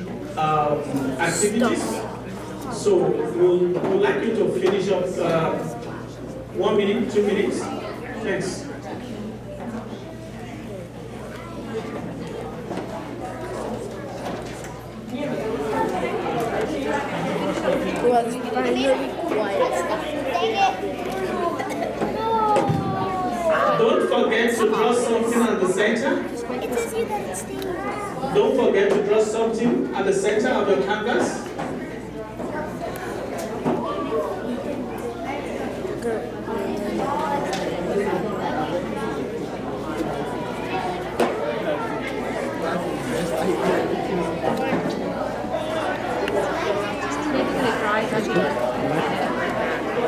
activities. So we'd like you to finish up 1 minute, 2 minutes. Thanks. Well, it's really quiet. Don't forget to draw something at the center. It says you that it's staying. Don't forget to draw something at the center of your canvas. Maybe when it dries, I'll do it.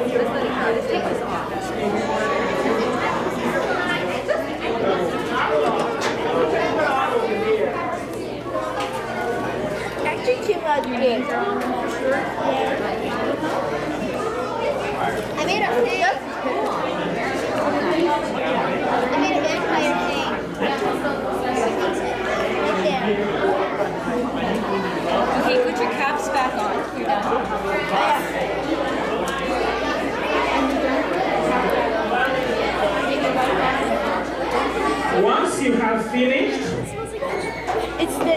Let's let it dry. Let's take this off. Actually, came out good. Names are on them all sure. I made a thing. I made a vampire thing. Okay, put your caps back on. You're done. Once you have finished, It's the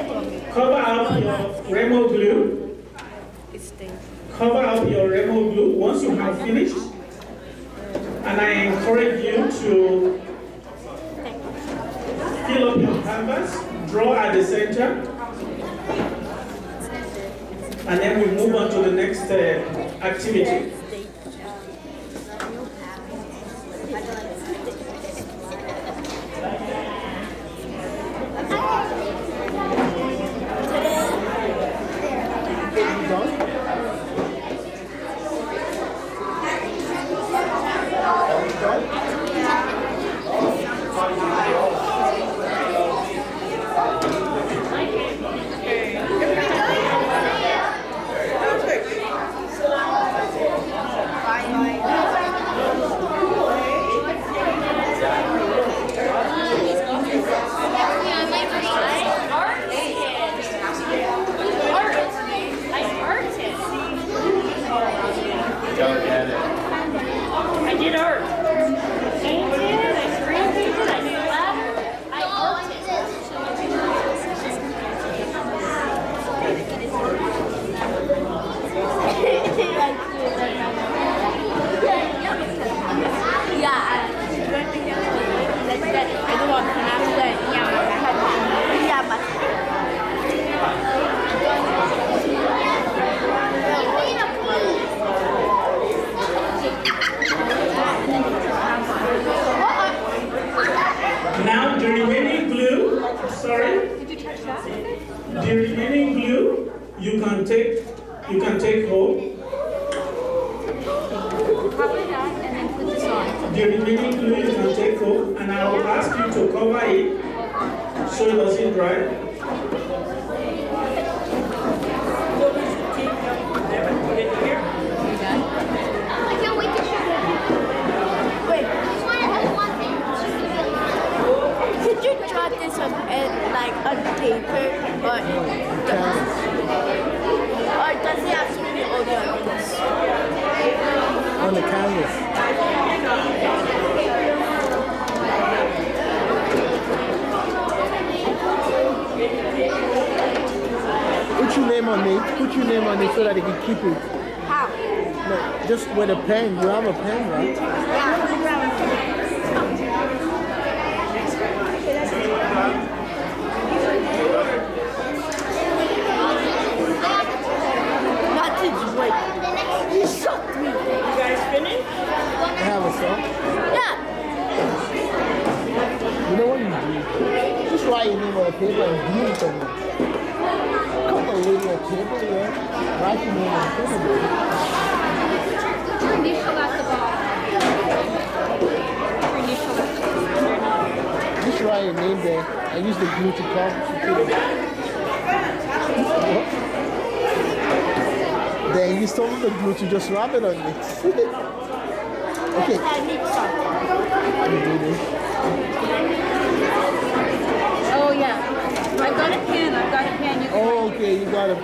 cover up your Remo glue. Cover up your Remo glue once you have finished. And I encourage you to fill up your canvas, draw at the center, and then we move on to the next activity. cover that and then put this on. The remaining glue you can take off, and I will ask you to cover it so it doesn't dry. I can't wait to show you. Wait, I have one thing. Could you draw this on like on paper or does it have to be only on this? On the canvas. Put your name on it. Put your name on it so that they can keep it. How? No, just with a pen. You have a pen, right? Not to wait. You shocked me. I have a song. Yeah. You know what you do? Just write your name on the paper and glue it on it. Come on, lady on table, yeah. Write your name on the paper, baby. Your initial at the bottom. Your initial at the bottom. Just write your name there and use the glue to come to put it. Then use some of the glue to just rub it on it. Okay. I need something. You do this. Oh yeah. I've got a pen. I've got a pen. You can Oh, okay, you got it.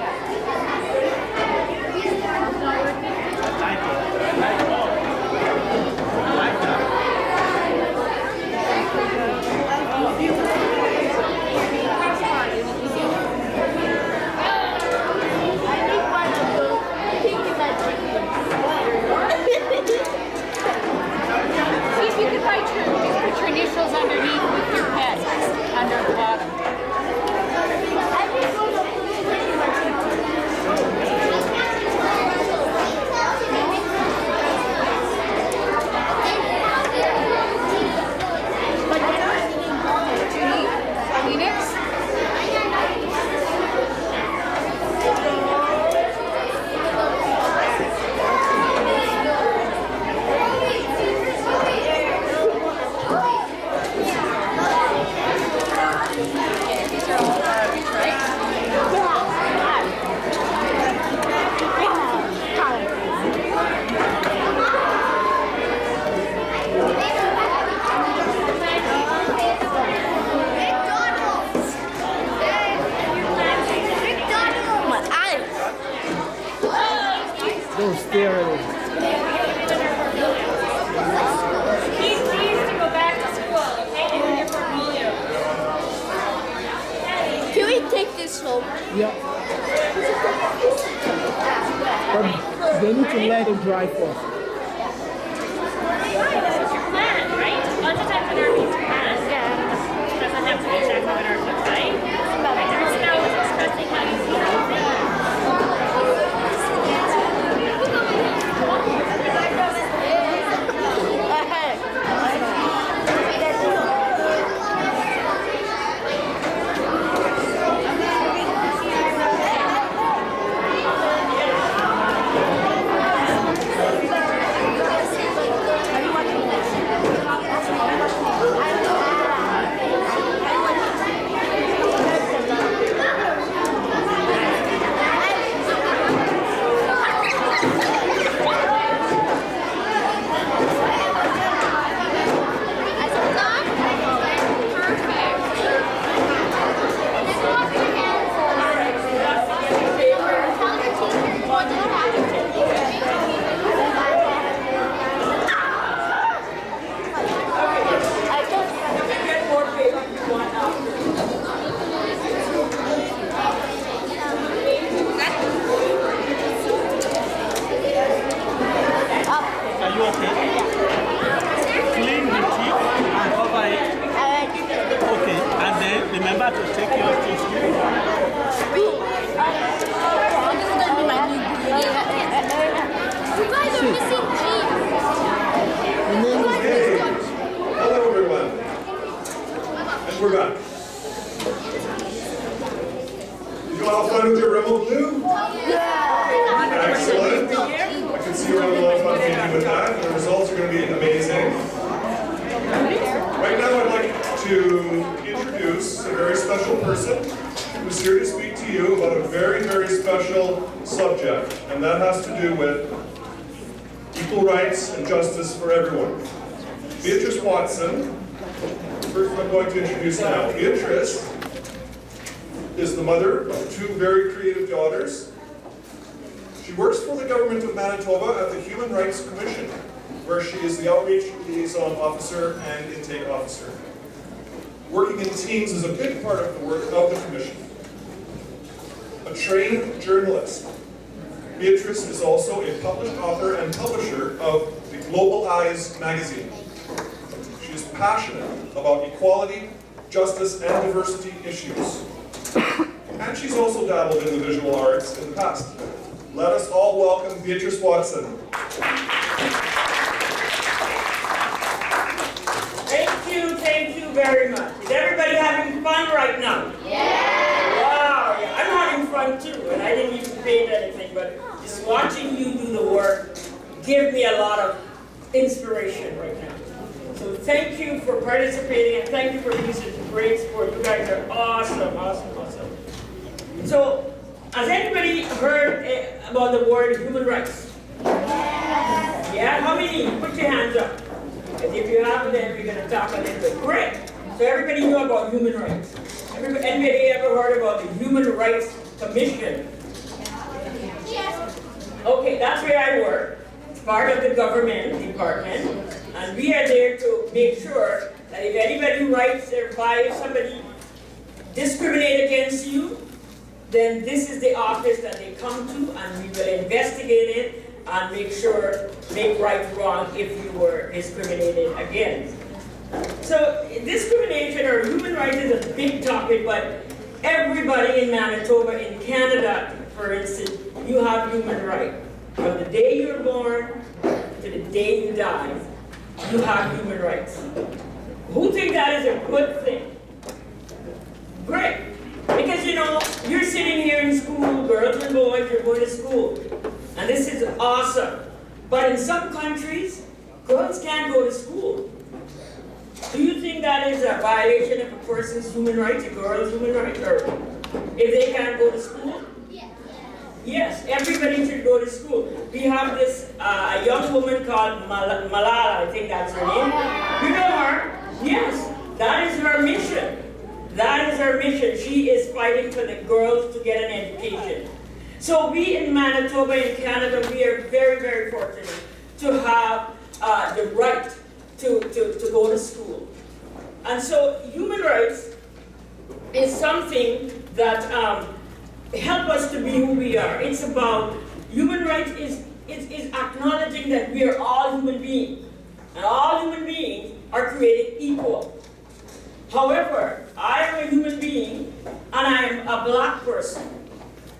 see if you can write your initials underneath with your pen under the bottom. Phoenix? These are all right? My eyes. Don't stare at it. He's pleased to go back to school, okay, in your portfolio. Can we take this home? Yeah. But they need to let it dry first. This is your plan, right? Lots of times in our meetings, plan. Doesn't have to be exactly what ours looks like. There's no discussing how you see something. person who's here to speak to you about a very, very special subject, and that has to do with equal rights and justice for everyone. Beatrice Watson, first I'm going to introduce now. Beatrice is the mother of two very creative daughters. She works for the government of Manitoba at the Human Rights Commission, where she is the Outreach Liaison Officer and Intake Officer. Working in teams is a big part of the work of the Commission. A trained journalist, Beatrice is also a published author and publisher of the Global Eyes magazine. She is passionate about equality, justice, and diversity issues. And she's also dabbled in the visual arts in the past. Let us all welcome Beatrice Watson. Thank you very much. Is everybody having fun right now? Yeah! Wow, yeah, I'm having fun too, and I didn't even pay anything, but just watching you do the work give me a lot of inspiration right now. So thank you for participating, and thank you for being such great support. You guys are awesome, awesome, awesome. So, has anybody heard about the word human rights? Yeah? How many? Put your hands up. And if you haven't, then we're going to talk a little bit. Great. So everybody knew about human rights. Anybody ever heard about the Human Rights Commission? Yes. Okay, that's where I work. It's part of the government department. And we are there to make sure that if anybody writes or if somebody discriminates against you, then this is the office that they come to, and we will investigate it and make right wrong if you were discriminated against. So discrimination or human rights is a big topic, but everybody in Manitoba, in Canada, for instance, you have human rights. From the day you're born to the day you die, you have human rights. Who think that is a good thing? Great. Because you're sitting here in school, girls and boys, you're going to school. And this is awesome. But in some countries, girls can't go to school. Do you think that is a violation of a person's human rights, a girl's human rights, or if they can't go to school? Yes, everybody should go to school. We have this a young woman called Malala, I think that's her name. You know her? Yes, that is her mission. That is her mission. She is fighting for the girls to get an education. So we in Manitoba, in Canada, we are very, very fortunate to have the right to go to school. And so human rights is something that help us to be who we are. It's about, human rights is acknowledging that we are all human beings. And all human beings are created equal. However, I am a human being, and I am a black person.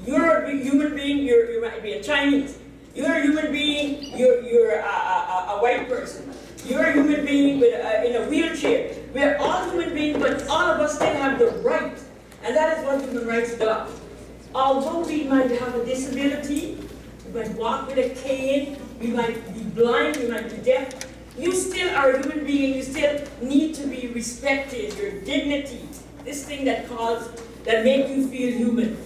You're a human being, you might be a Chinese. You're a human being, you're a white person. You're a human being with in a wheelchair. We're all human beings, but all of us still have the right. And that is what human rights does. Although we might have a disability, we might walk with a cane, we might be blind, we might be deaf, you still are a human being, you still need to be respected, your dignity, this thing that makes you feel human.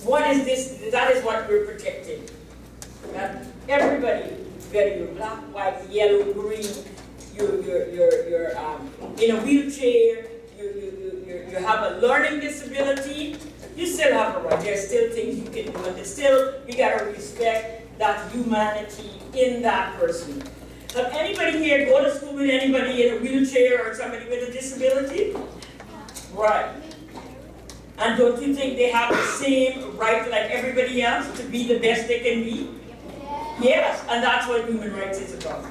What is this? That is what we're protecting. Everybody, whether you're black, white, yellow, green, you're in a wheelchair, you have a learning disability, you still have a right. There's still things you can do, and we gotta respect that humanity in that person. Have anybody here go to school with anybody in a wheelchair or somebody with a disability? Right. And don't you think they have the same right like everybody else to be the best they can be? Yes, and that's what human rights is about.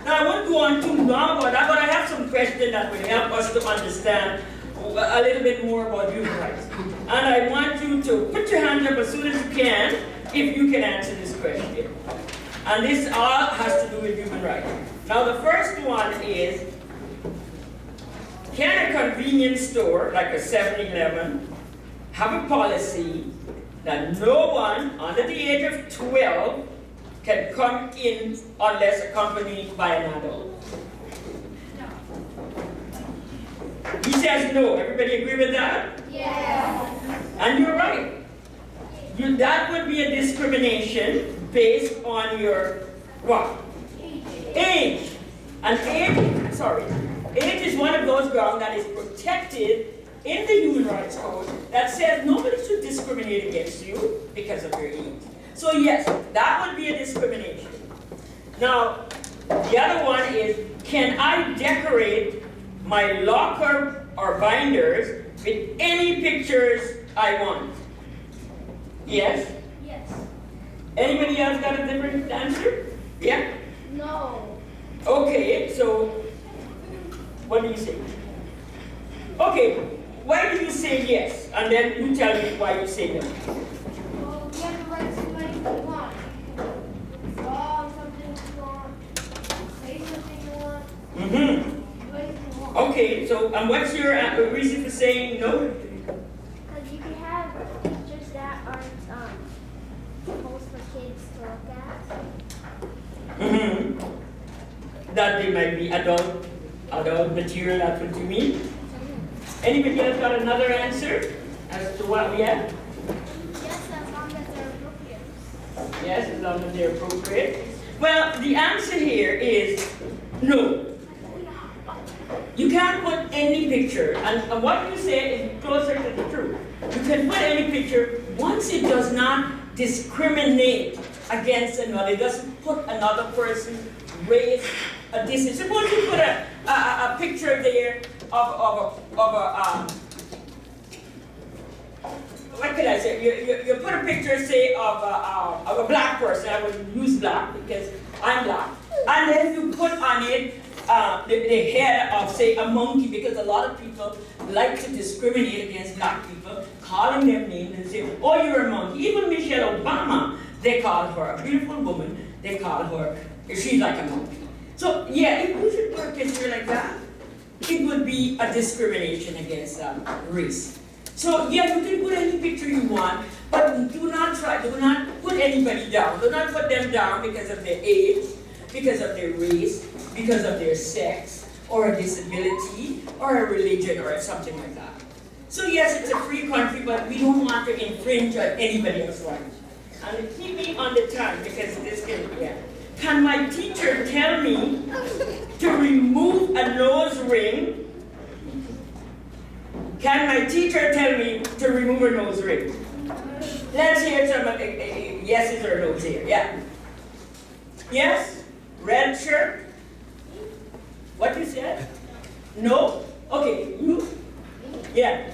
Now I won't go on too long about that, but I have some questions that will help us to understand a little bit more about human rights. And I want you to put your hand up as soon as you can, if you can answer this question. And this all has to do with human rights. Now the first one is, can a convenience store, like a 7-Eleven, have a policy that no one under the age of 12 can come in unless accompanied by an adult? He says no. Everybody agree with that? Yes. And you're right. That would be a discrimination based on your what? Age. And age is one of those grounds that is protected in the Human Rights Code that says nobody should discriminate against you because of your age. So yes, that would be a discrimination. Now, the other one is, can I decorate my locker or binders with any pictures I want? Yes? Yes. Anybody else got a different answer? Yeah? No. Okay, so what do you say? Okay, why do you say yes? And then you tell me why you say no. Well, we have the right to do anything we want. Draw something you want. Say something you want. Mm-hmm. Do anything you want. Okay, so and what's your reason for saying no? Because you can have pictures that aren't supposed for kids to look at. Mm-hmm. That they might be adult material, that's what you mean? Anybody else got another answer as to what we have? Yes, as long as they're appropriate. Yes, as long as they're appropriate. Well, the answer here is no. You can't put any picture, and what you say is closer to the truth. You can put any picture once it does not discriminate against another. It doesn't put another person's race, distance. Suppose you put a picture there of a what could I say? You put a picture, say, of a black person. I would use black because I'm black. And then you put on it the head of, say, a monkey, because a lot of people like to discriminate against black people, calling them names and say, oh, you're a monkey. Even Michelle Obama, they call her a beautiful woman. They call her, she's like a monkey. So, yeah, if you should put a picture like that, it would be a discrimination against race. So, yeah, you can put any picture you want, but do not put anybody down. Do not put them down because of their age, because of their race, because of their sex, or a disability, or a religion, or something like that. So yes, it's a free country, but we don't want to infringe on anybody else's rights. And keep me on the time, because this can my teacher tell me to remove a nose ring? Can my teacher tell me to remove a nose ring? Let's hear some yeses or no's here. Yeah. Yes? Red shirt? What you said? No? Okay, you? Yeah.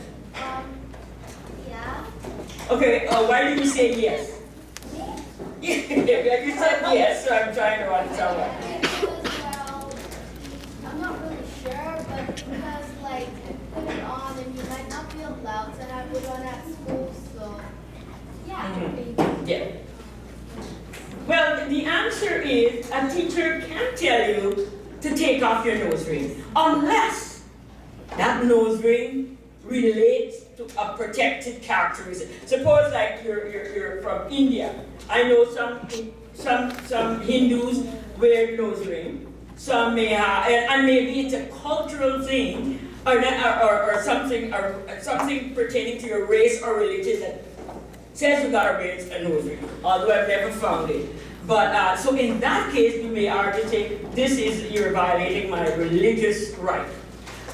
Yeah. Okay, why did you say yes? Yeah, you said yes, so I'm trying to understand why. Well, I'm not really sure, but because like put it on and you might not be allowed to have it on at school, so yeah. Yeah. Well, the answer is a teacher can't tell you to take off your nose ring unless that nose ring relates to a protected characteristic. Suppose like you're from India. I know some Hindus wear nose ring. Some may have, and maybe it's a cultural thing or something pertaining to your race or religion that says you gotta wear a nose ring, although I've never found it. But so in that case, you may argue, say, you're violating my religious right.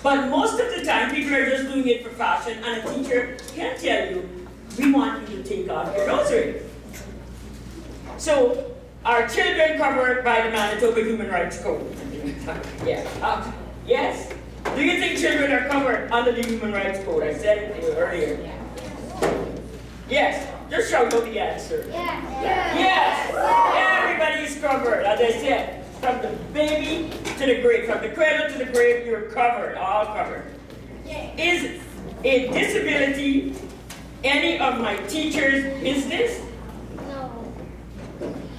But most of the time, people are just doing it for fashion, and a teacher can tell you, we want you to take off your nose ring. So, are children covered by the Manitoba Human Rights Code? Yeah. Yes? Do you think children are covered under the Human Rights Code? I said it to you earlier. Yes. Just shout out the answer. Yes. Everybody is covered, as I said. From the baby to the grave, from the cradle to the grave, you're covered, all covered. Is a disability any of my teachers' business? No.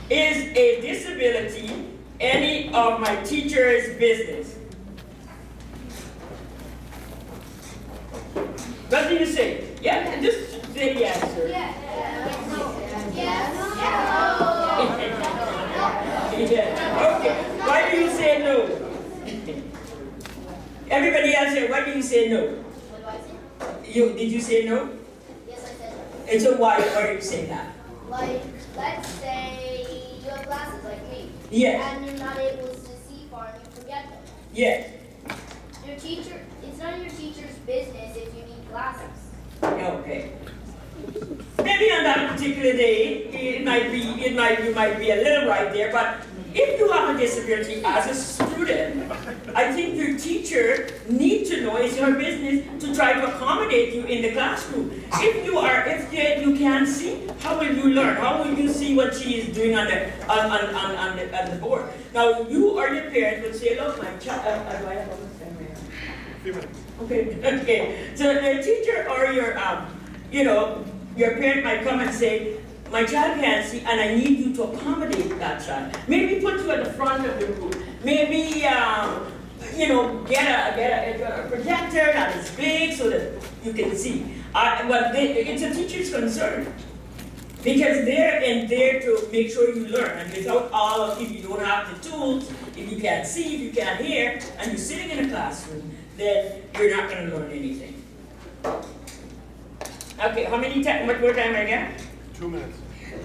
Is a disability any of my teachers' business? What do you say? Yeah, just say the answer. Yes. Yeah. Okay. Why do you say no? Everybody else here, why do you say no? What do I say? Did you say no? Yes, I said that. And so why are you saying that? Like, let's say you have glasses like me. Yes. And you're not able to see far and you forget them. Yes. Your teacher, it's not your teacher's business if you need glasses. Okay. Maybe on that particular day, you might be a little right there, but if you have a disability as a student, I think your teacher needs to know it's your business to try to accommodate you in the classroom. If you can't see, how will you learn? How will you see what she is doing on the board? Now, you or your parents will say, look, my child, do I have almost 10 minutes? A few minutes. Okay. So the teacher or your parent might come and say, my child can't see and I need you to accommodate that child. Maybe put you at the front of the room. Maybe, get a projector that is big so that you can see. But it's a teacher's concern. Because they're there to make sure you learn. And without all of you, you don't have the tools, if you can't see, if you can't hear, and you're sitting in a classroom, then you're not going to learn anything. Okay, much more time I get? 2 minutes.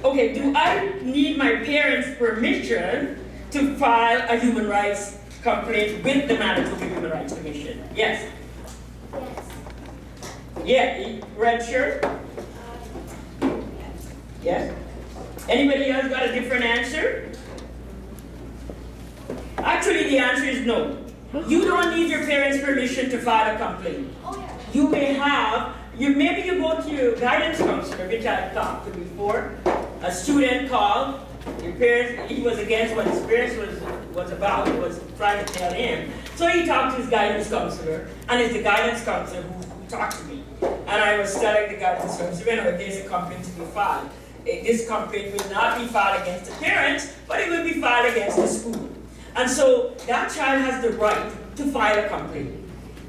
Okay, do I need my parents' permission to file a human rights complaint with the Manitoba Human Rights Commission? Yes? Yes. Yeah, red shirt? Yes? Anybody else got a different answer? Actually, the answer is no. You don't need your parents' permission to file a complaint. Oh, yeah. You may have, maybe you go to your guidance counselor, which I've talked to before. A student called, your parents, he was against what his parents was about, he was trying to tell him. So he talked to his guidance counselor, and it's the guidance counselor who talked to me. And I was telling the guidance counselor, there's a complaint to be filed. This complaint will not be filed against the parents, but it will be filed against the school. And so that child has the right to file a complaint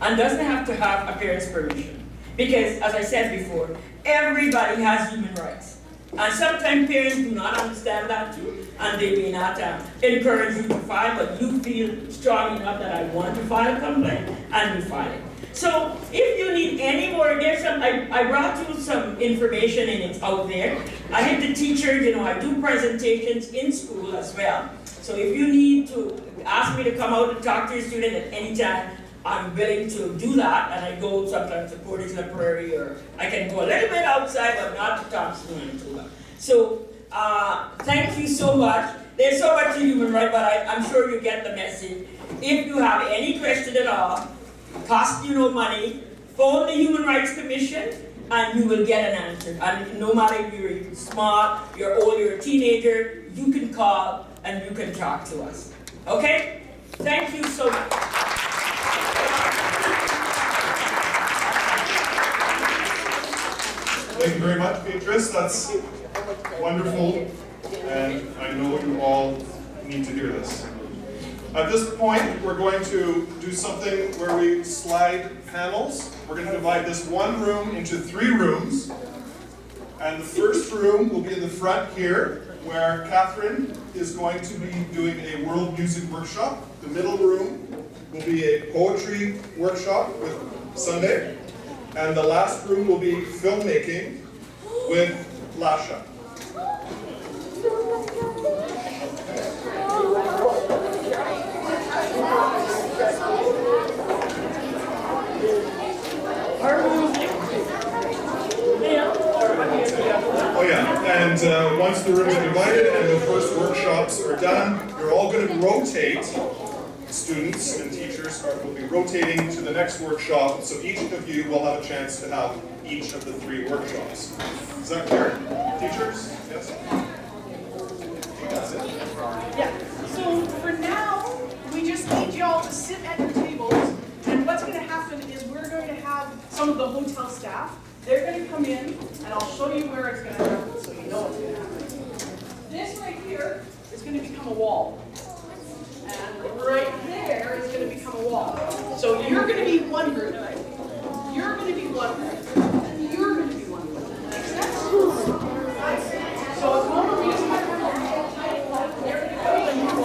and doesn't have to have a parent's permission. Because, as I said before, everybody has human rights. And sometimes parents do not understand that too, and they may not encourage you to file, but you feel strong enough that I want to file a complaint, and you file it. So, if you need any more, I brought you some information and it's out there. I have the teachers, I do presentations in school as well. So if you need to ask me to come out and talk to your student at any time, I'm willing to do that, and I go sometimes to Portage La Prairie, or I can go a little bit outside, but not to Thompson or Manitoba. So, thank you so much. There's so much to human rights, but I'm sure you get the message. If you have any question at all, cost you no money, phone the Human Rights Commission, and you will get an answer. And no matter if you're small, you're old, you're a teenager, you can call and you can talk to us. Okay? Thank you so much. Thank you very much, Beatrice. That's wonderful, and I know you all need to hear this. At this point, we're going to do something where we slide panels. We're going to divide this one room into 3 rooms. And the first room will be in the front here, where Catherine is going to be doing a world music workshop. The middle room will be a poetry workshop with Sunday. And the last room will be filmmaking with Lasha. Oh yeah, and once the rooms are divided and the first workshops are done, you're all going to rotate. Students and teachers will be rotating to the next workshop, so each of you will have a chance to have each of the 3 workshops. Is that clear? Teachers? Yes? Yeah, so for now, we just need y'all to sit at your tables, and what's going to happen is we're going to have some of the hotel staff. They're going to come in, and I'll show you where it's going to happen so you know what's going to happen. This right here is going to become a wall. And right there is going to become a wall. So you're going to be one group, you're going to be one group, and you're going to be one group. Make sense? So at the moment, we just have to everybody go and move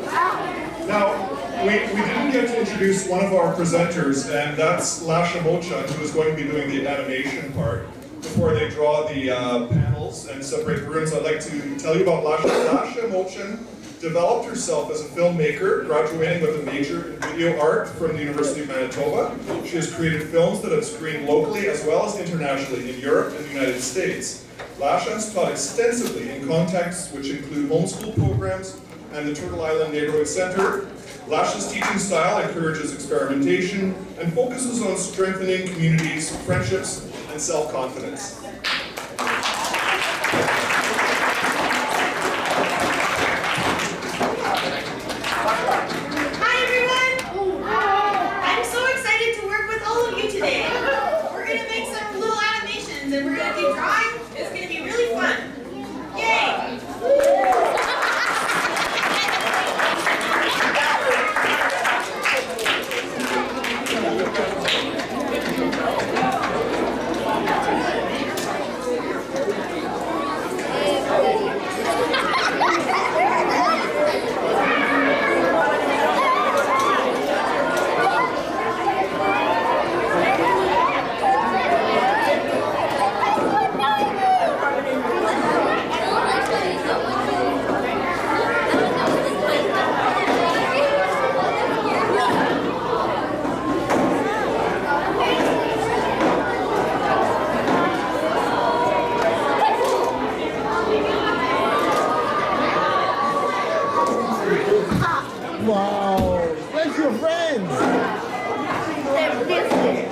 on. Now, we didn't we get to introduce one of our presenters, and that's Lasha Mochan, who is going to be doing the animation part. Before they draw the panels and separate the rooms, I'd like to tell you about Lasha. Lasha Mochan developed herself as a filmmaker, graduating with a major in video art from the University of Manitoba. She has created films that have screened locally as well as internationally in Europe and the United States. Lasha has taught extensively in contexts which include homeschool programs and the Turtle Island Neighborhood Center. Lasha's teaching style encourages experimentation and focuses on strengthening communities, friendships, and self-confidence. Hi everyone! I'm so excited to work with all of you today. We're going to make some little animations and we're going to do drawing. It's going to be really fun. Yay! Wow, where's your friends? They're busy.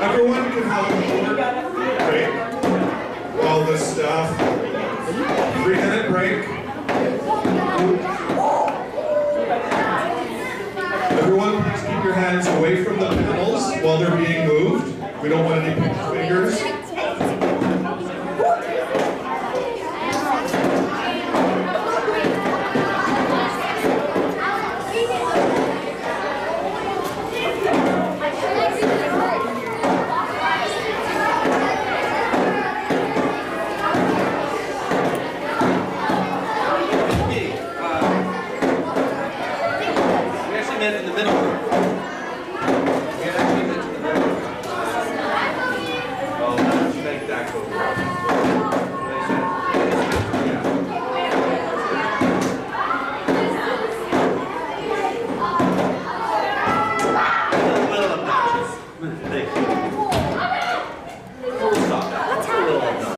Everyone can have a short break while the staff, 3-minute break. Everyone, please keep your hands away from the panels while they're being moved. We don't want any fingers.